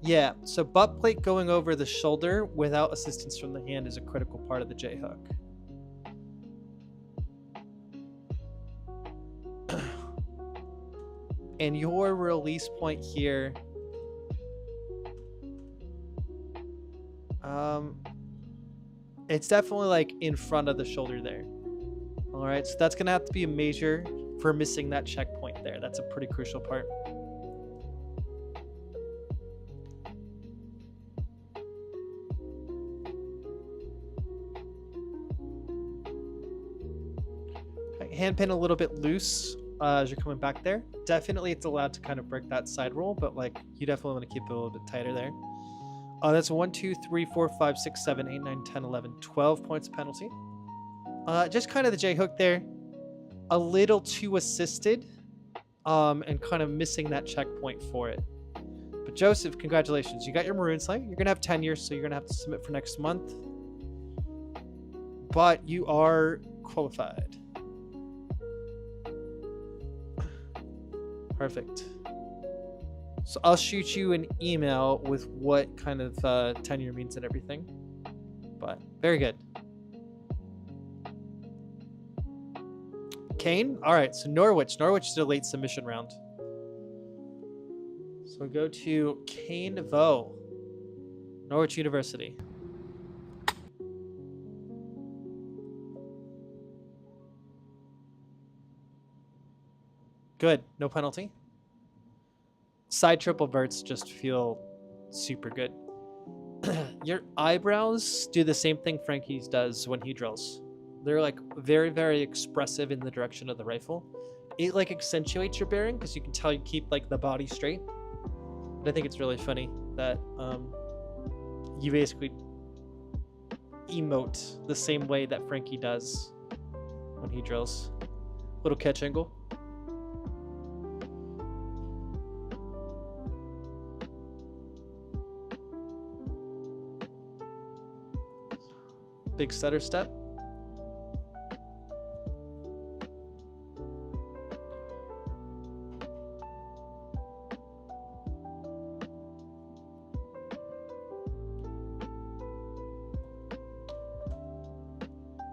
Yeah, so butt plate going over the shoulder without assistance from the hand is a critical part of the J hook. And your release point here, it's definitely like in front of the shoulder there. All right, so that's gonna have to be a major for missing that checkpoint there. That's a pretty crucial part. Hand pin a little bit loose as you're coming back there. Definitely it's allowed to kind of break that side roll, but like you definitely want to keep it a little bit tighter there. That's 1, 2, 3, 4, 5, 6, 7, 8, 9, 10, 11, 12 points of penalty. Just kind of the J hook there. A little too assisted and kind of missing that checkpoint for it. But Joseph, congratulations. You got your Maroon Sling. You're going to have tenure, so you're going to have to submit for next month. But you are qualified. Perfect. So I'll shoot you an email with what kind of tenure means and everything. But very good. Kane? All right, so Norwich. Norwich is a late submission round. So we go to Kane Vo, Norwich University. Good, no penalty. Side triple verts just feel super good. Your eyebrows do the same thing Frankie's does when he drills. They're like very, very expressive in the direction of the rifle. It like accentuates your bearing because you can tell you keep like the body straight. But I think it's really funny that you basically emote the same way that Frankie does when he drills. Little catch angle. Big stutter step.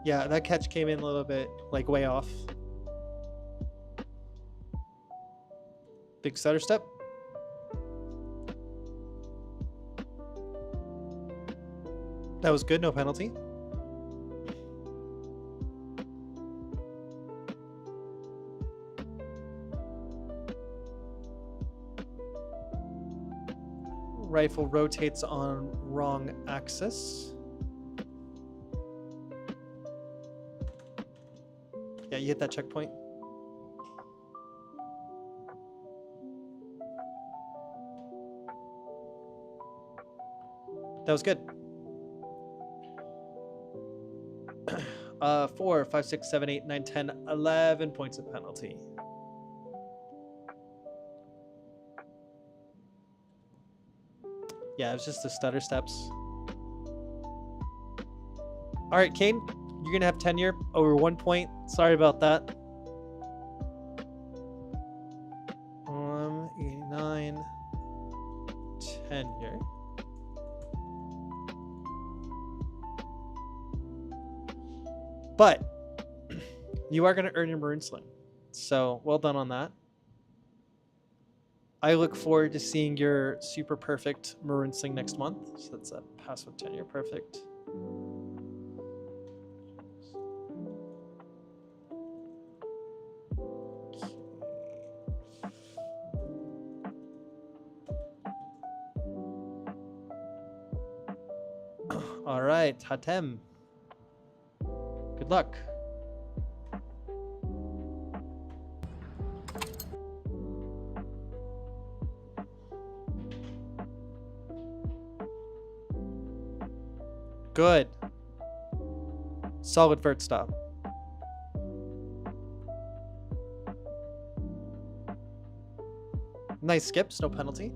Yeah, that catch came in a little bit like way off. Big stutter step. That was good, no penalty. Rifle rotates on wrong axis. Yeah, you hit that checkpoint. That was good. 4, 5, 6, 7, 8, 9, 10, 11 points of penalty. Yeah, it was just the stutter steps. All right, Kane, you're going to have tenure over 1 point. Sorry about that. 89 tenure. But you are going to earn your Maroon Sling. So well done on that. I look forward to seeing your super perfect Maroon Sling next month. So that's a pass with tenure. Perfect. All right, Hatem. Good luck. Good. Solid vert stop. Nice skips, no penalty.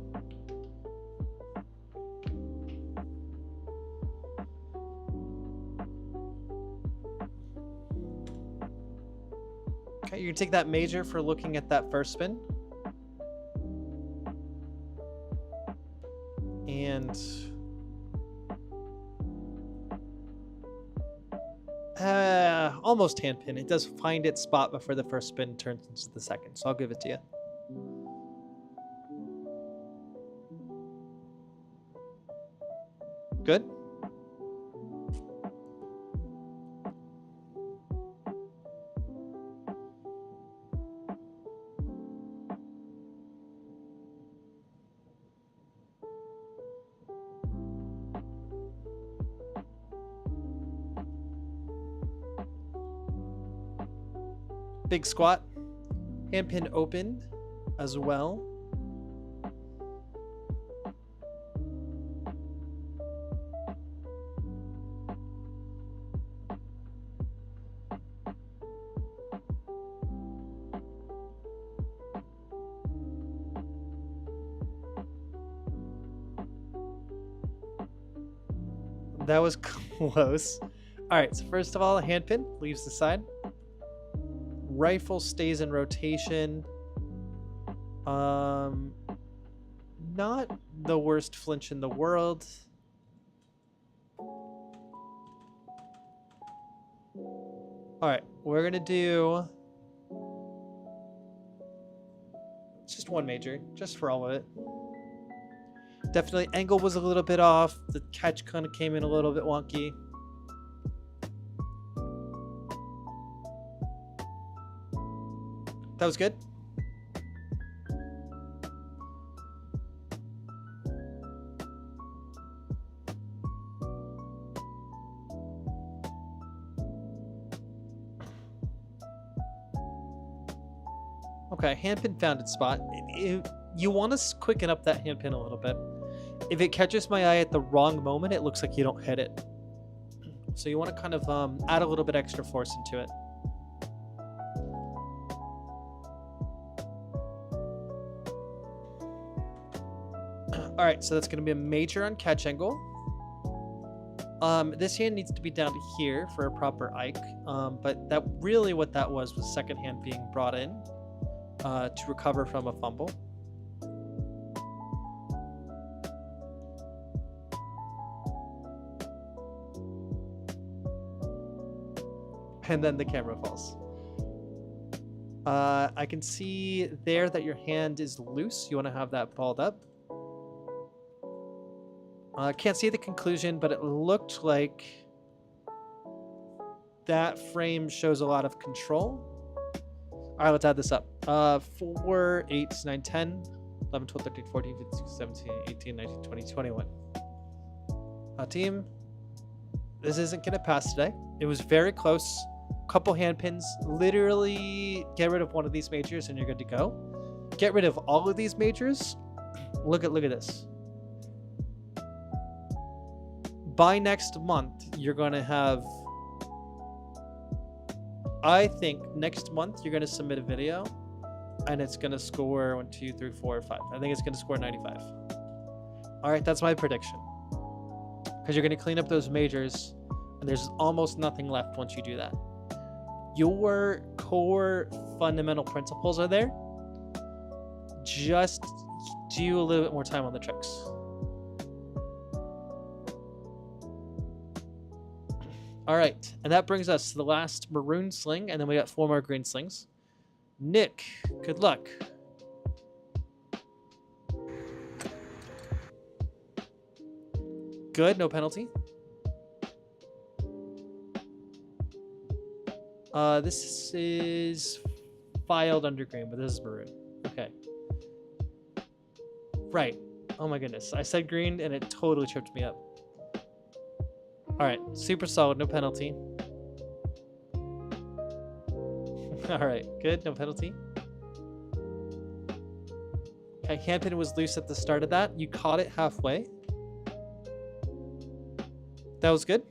Okay, you can take that major for looking at that first spin. And almost handpin. It does find its spot before the first spin turns into the second, so I'll give it to you. Good. Big squat. Handpin open as well. That was close. All right, so first of all, handpin leaves the side. Rifle stays in rotation. Not the worst flinch in the world. All right, we're gonna do just one major, just for all of it. Definitely angle was a little bit off. The catch kind of came in a little bit wonky. That was good. Okay, handpin found its spot. You want to quicken up that handpin a little bit. If it catches my eye at the wrong moment, it looks like you don't hit it. So you want to kind of add a little bit extra force into it. All right, so that's going to be a major on catch angle. This hand needs to be down to here for a proper Ike, but that really what that was second hand being brought in to recover from a fumble. And then the camera falls. I can see there that your hand is loose. You want to have that balled up. Can't see the conclusion, but it looked like that frame shows a lot of control. All right, let's add this up. 4, 8, 9, 10, 11, 12, 13, 14, 15, 17, 18, 19, 20, 21. Team, this isn't going to pass today. It was very close. Couple hand pins. Literally get rid of one of these majors and you're good to go. Get rid of all of these majors. Look at this. By next month, you're going to have, I think next month, you're going to submit a video and it's going to score 1, 2, 3, 4, 5. I think it's going to score 95. All right, that's my prediction. Because you're going to clean up those majors and there's almost nothing left once you do that. Your core fundamental principles are there. Just do a little bit more time on the tricks. All right, and that brings us to the last maroon sling, and then we got 4 more green slings. Nick, good luck. Good, no penalty. This is filed under green, but this is maroon. Okay. Right. Oh my goodness. I said green and it totally tripped me up. All right, super solid, no penalty. All right, good, no penalty. Okay, handpin was loose at the start of that. You caught it halfway. That was good.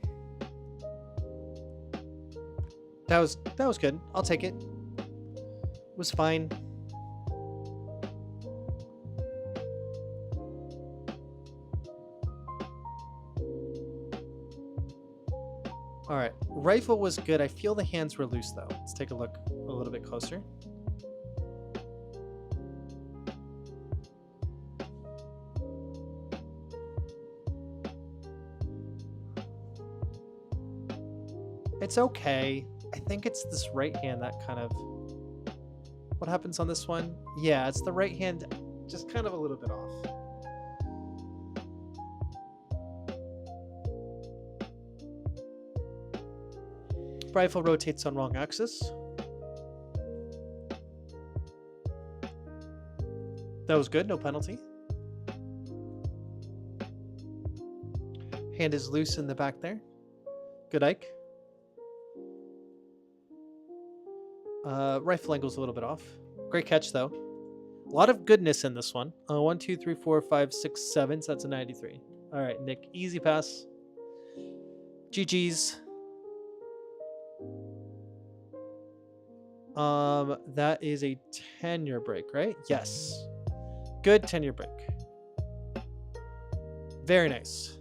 That was good. I'll take it. It was fine. All right, rifle was good. I feel the hands were loose though. Let's take a look a little bit closer. It's okay. I think it's this right hand that kind of... What happens on this one? Yeah, it's the right hand, just kind of a little bit off. Rifle rotates on wrong axis. That was good, no penalty. Hand is loose in the back there. Good Ike. Rifle angle's a little bit off. Great catch though. A lot of goodness in this one. 1, 2, 3, 4, 5, 6, 7. So that's a 93. All right, Nick, easy pass. GG's. That is a tenure break, right? Yes. Good tenure break. Very nice.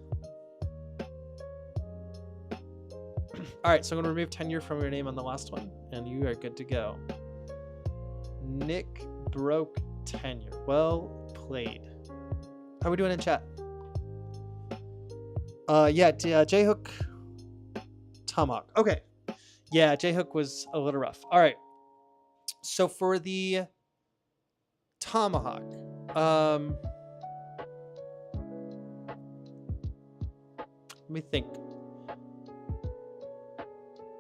All right, so I'm going to remove tenure from your name on the last one, and you are good to go. Nick broke tenure. Well played. How are we doing in chat? Yeah, J-Hook, Tomahawk. Okay. Yeah, J-Hook was a little rough. All right. So for the Tomahawk, let me think.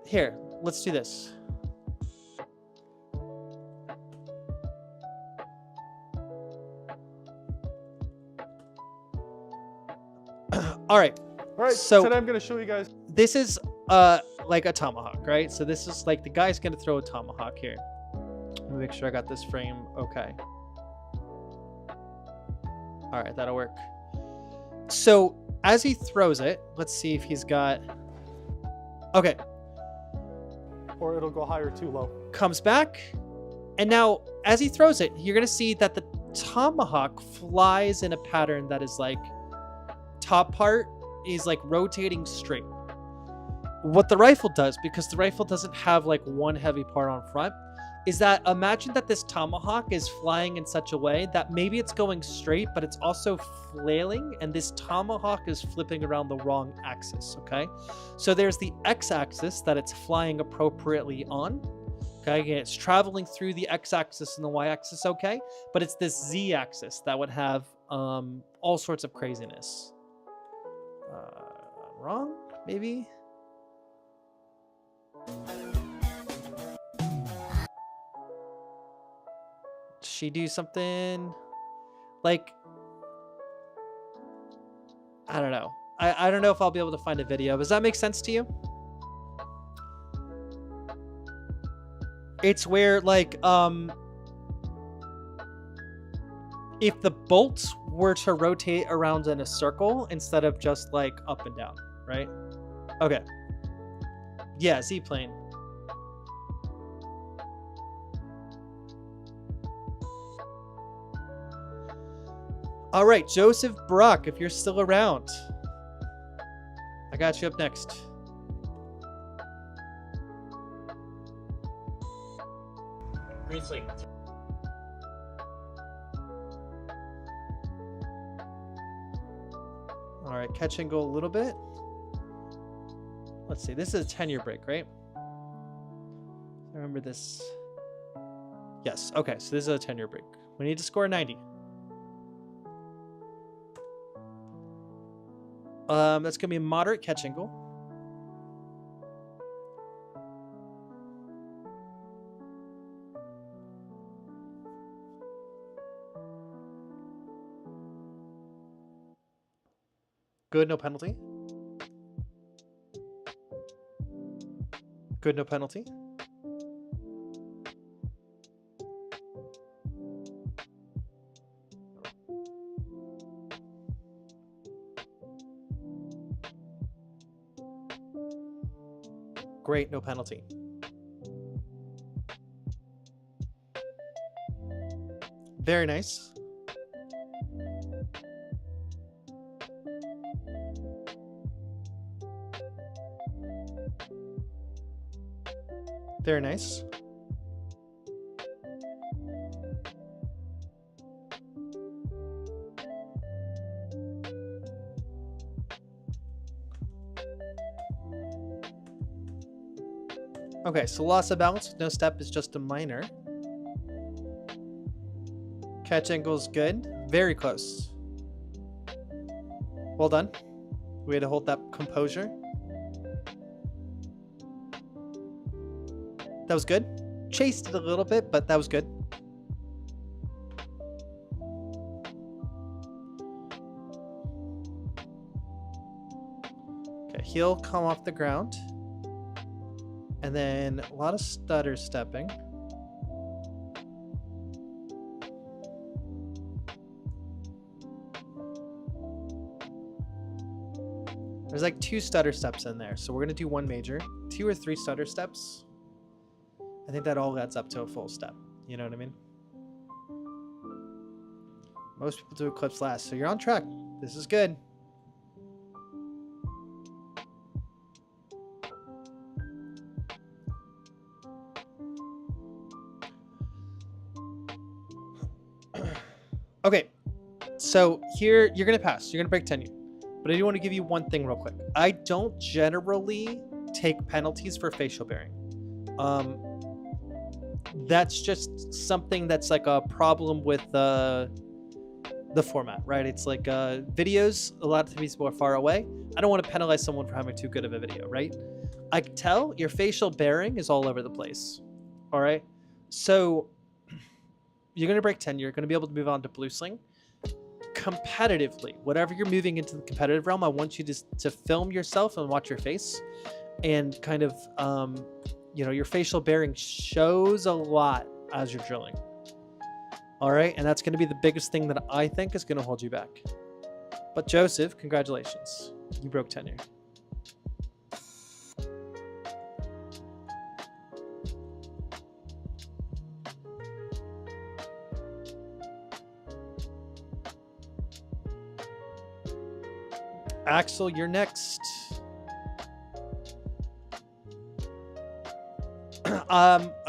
Here, let's do this. All right. All right, So today I'm going to show you guys. This is like a tomahawk, right? So this is like the guy's gonna throw a tomahawk here. Let me make sure I got this frame okay. All right, that'll work. So as he throws it, let's see if he's got... Okay. Or it'll go high or too low. Comes back. And now as he throws it, you're going to see that the tomahawk flies in a pattern that is like top part is like rotating straight. What the rifle does, because the rifle doesn't have like one heavy part on front, is that imagine that this tomahawk is flying in such a way that maybe it's going straight, but it's also flailing, and this tomahawk is flipping around the wrong axis, okay? So there's the x-axis that it's flying appropriately on, okay? Again, it's traveling through the x-axis and the y-axis, okay? But it's this z-axis that would have all sorts of craziness. Wrong? Maybe? She do something like, I don't know. I don't know if I'll be able to find a video. Does that make sense to you? It's where like if the bolts were to rotate around in a circle instead of just like up and down, right? Okay. Yeah, Z-plane. All right, Joseph Brock, if you're still around, I got you up next. Green sling. All right, catch and go a little bit. Let's see, this is a tenure break, right? I remember this. Yes, okay, so this is a tenure break. We need to score 90. That's gonna be a moderate catch angle. Good, no penalty. Good, no penalty. Great, no penalty. Very nice. Very nice. Okay, so loss of balance with no step is just a minor. Catch angle's good. Very close. Well done. We had to hold that composure. That was good. Chased it a little bit, but that was good. Okay, heel come off the ground. And then a lot of stutter stepping. There's like 2 stutter steps in there. So we're going to do 1 major, 2 or 3 stutter steps. I think that all adds up to a full step. You know what I mean? Most people do eclipse last. So you're on track. This is good. Okay, so here you're going to pass. You're going to break tenure. But I do want to give you one thing real quick. I don't generally take penalties for facial bearing. That's just something that's like a problem with the format, right? It's like videos, a lot of people are far away. I don't want to penalize someone for having too good of a video, right? I can tell your facial bearing is all over the place. All right. So you're going to break 10. You're going to be able to move on to blue sling. Competitively, whatever you're moving into the competitive realm, I want you to film yourself and watch your face and kind of, your facial bearing shows a lot as you're drilling. All right. And that's going to be the biggest thing that I think is going to hold you back. But Joseph, congratulations. You broke tenure. Axel, you're next.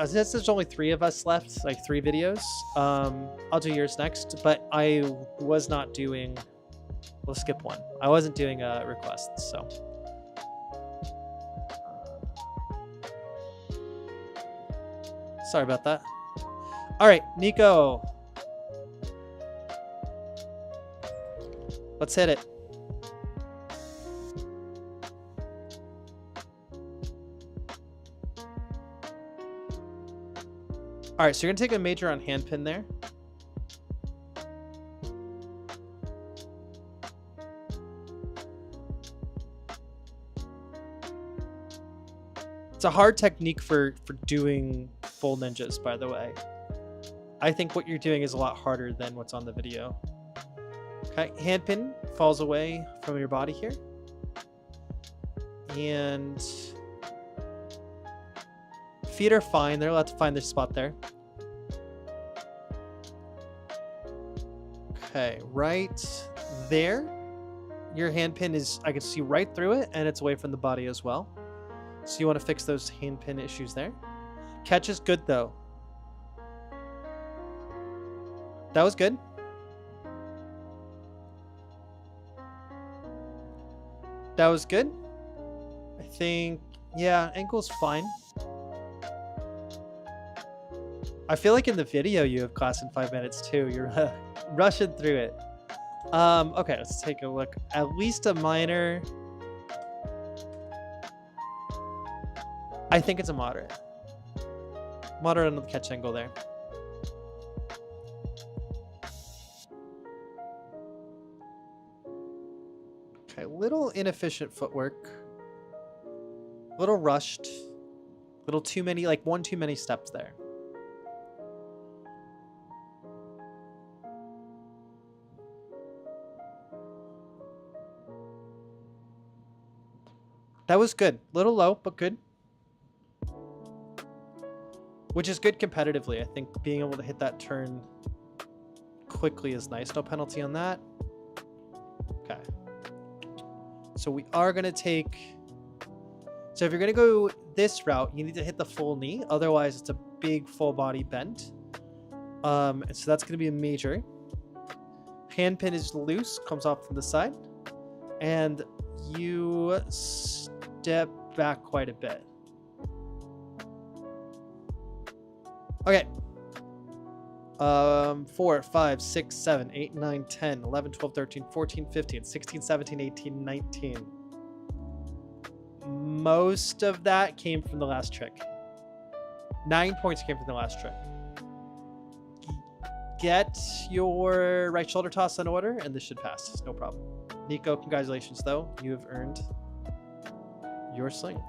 Since there's only 3 of us left, like 3 videos, I'll do yours next, but I was not doing, we'll skip one. I wasn't doing requests, so. Sorry about that. All right, Nico. Let's hit it. All right, so you're going to take a major on handpin there. It's a hard technique for doing full ninjas, by the way. I think what you're doing is a lot harder than what's on the video. Okay, handpin falls away from your body here. And feet are fine. They're allowed to find their spot there. Okay, right there. Your handpin is, I can see right through it, and it's away from the body as well. So you want to fix those handpin issues there. Catch is good, though. That was good. That was good. I think, yeah, ankle's fine. I feel like in the video you have class in 5 minutes too. You're rushing through it. Okay, let's take a look. At least a minor. I think it's a moderate. Moderate on the catch angle there. Okay, little inefficient footwork. A little rushed. Little too many, like one too many steps there. That was good. Little low, but good. Which is good competitively. I think being able to hit that turn quickly is nice. No penalty on that. Okay. So we are going to take... So if you're going to go this route, you need to hit the full knee. Otherwise, it's a big full body bend. And so that's going to be a major. Hand pin is loose, comes off from the side. And you step back quite a bit. Okay. 4, 5, 6, 7, 8, 9, 10, 11, 12, 13, 14, 15, 16, 17, 18, 19. Most of that came from the last trick. 9 points came from the last trick. Get your right shoulder toss in order, and this should pass. No problem. Nico, congratulations, though. You have earned your sling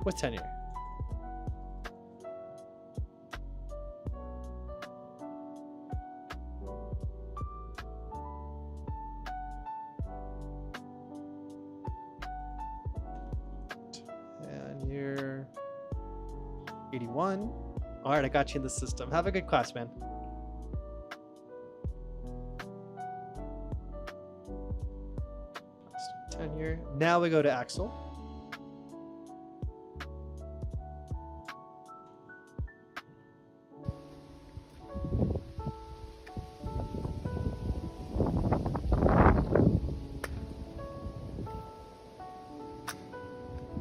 with tenure. And you're 81. All right, I got you in the system. Have a good class, man. Tenure. Now we go to Axel.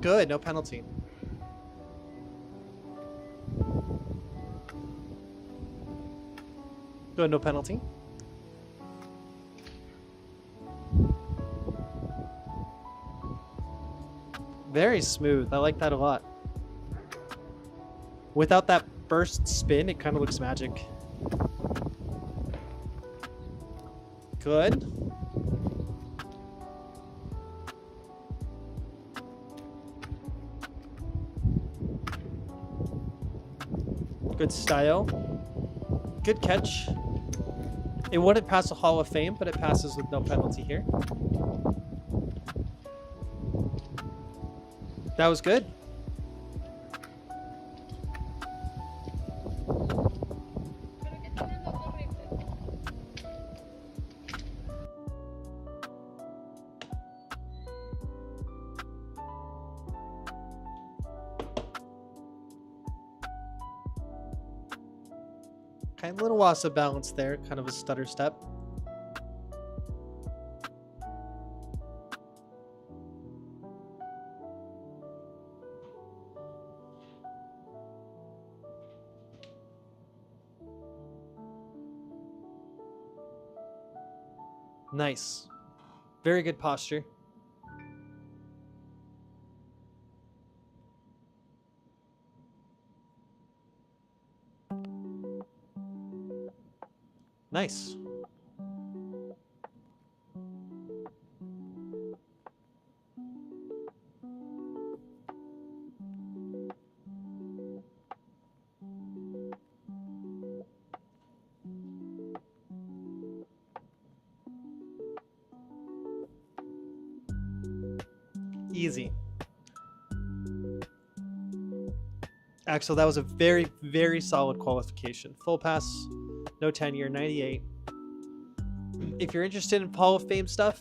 Good, no penalty. Good, no penalty. Very smooth. I like that a lot. Without that burst spin, it kind of looks magic. Good. Good style. Good catch. It wouldn't pass a Hall of Fame, but it passes with no penalty here. That was good. Kind of little loss of balance there, kind of a stutter step. Nice. Very good posture. Nice. Easy. Axel, that was a very, very solid qualification. Full pass, no tenure, 98. If you're interested in Hall of Fame stuff,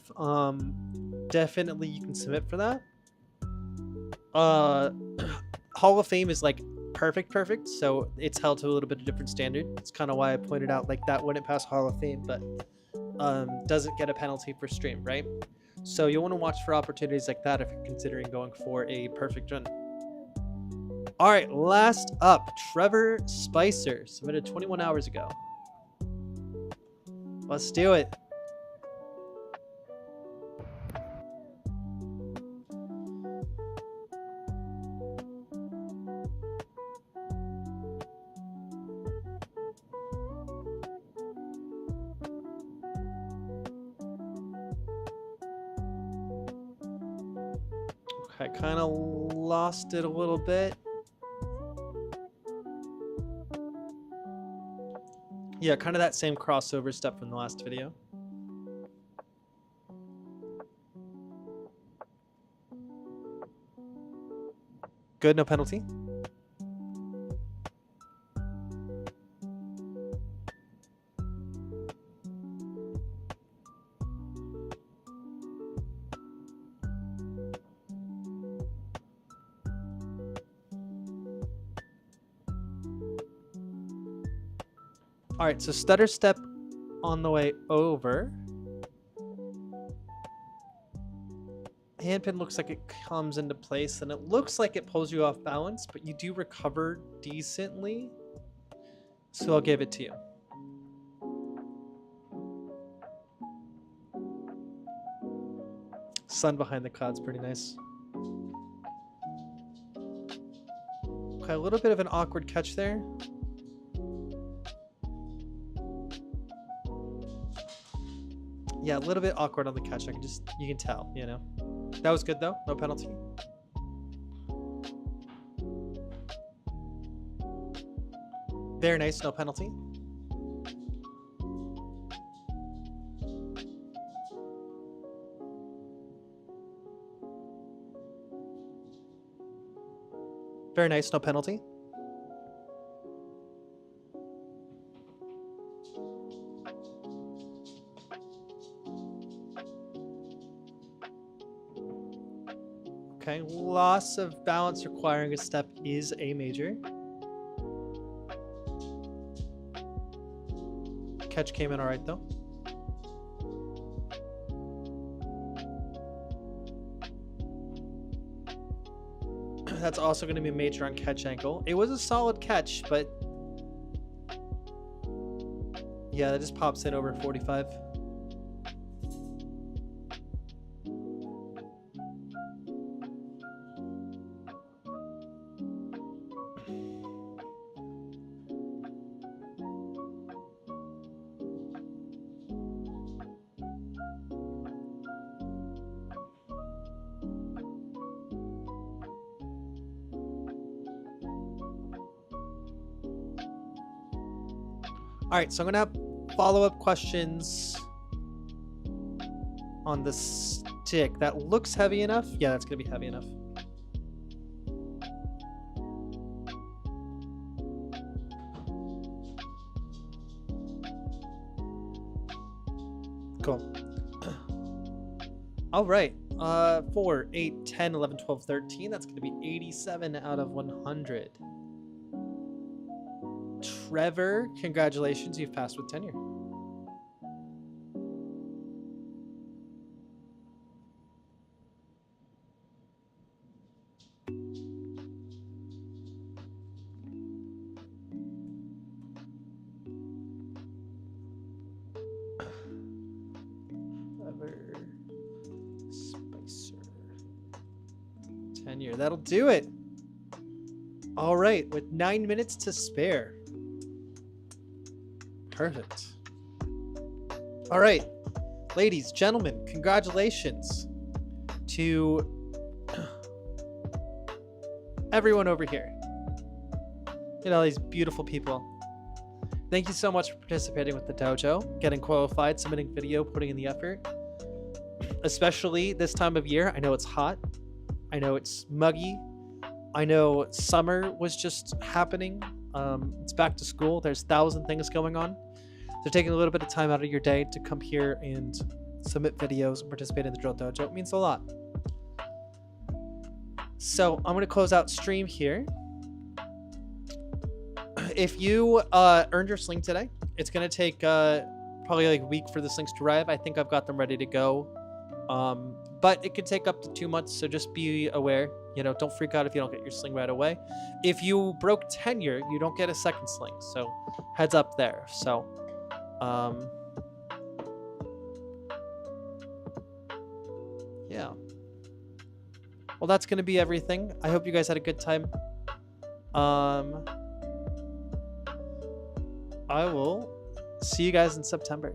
definitely you can submit for that. Hall of Fame is like perfect, so it's held to a little bit of different standard. It's kind of why I pointed out like that wouldn't pass Hall of Fame, but doesn't get a penalty for stream, right? So you'll want to watch for opportunities like that if you're considering going for a perfect run. All right, last up, Trevor Spicer, submitted 21 hours ago. Let's do it. I kind of lost it a little bit. Yeah, kind of that same crossover step from the last video. Good, no penalty. All right, so stutter step on the way over. Handpin looks like it comes into place, and it looks like it pulls you off balance, but you do recover decently. So I'll give it to you. Sun behind the cloud's pretty nice. Okay, a little bit of an awkward catch there. Yeah, a little bit awkward on the catch. You can tell, you know. That was good though, no penalty. Very nice, no penalty. Very nice, no penalty. Okay, loss of balance requiring a step is a major. Catch came in all right though. That's also going to be a major on catch angle. It was a solid catch, but yeah, that just pops in over 45. All right, so I'm gonna have follow-up questions on the stick. That looks heavy enough. Yeah, that's gonna be heavy enough. Cool. All right, 4, 8, 10, 11, 12, 13. That's gonna be 87 out of 100. Trevor, congratulations, you've passed with tenure. Trevor Spicer. Tenure, that'll do it. All right, with 9 minutes to spare. Perfect. All right, ladies, gentlemen, congratulations to everyone over here. You know, these beautiful people. Thank you so much for participating with the dojo, getting qualified, submitting video, putting in the effort. Especially this time of year. I know it's hot. I know it's muggy. I know summer was just happening. It's back to school. There's 1,000 things going on. So taking a little bit of time out of your day to come here and submit videos and participate in the Drill Dojo, it means a lot. So I'm going to close out stream here. If you earned your sling today, it's going to take probably like a week for the slings to arrive. I think I've got them ready to go. But it could take up to 2 months, so just be aware. You know, don't freak out if you don't get your sling right away. If you broke tenure, you don't get a second sling, so heads up there. So, yeah. Well, that's going to be everything. I hope you guys had a good time. I will see you guys in September.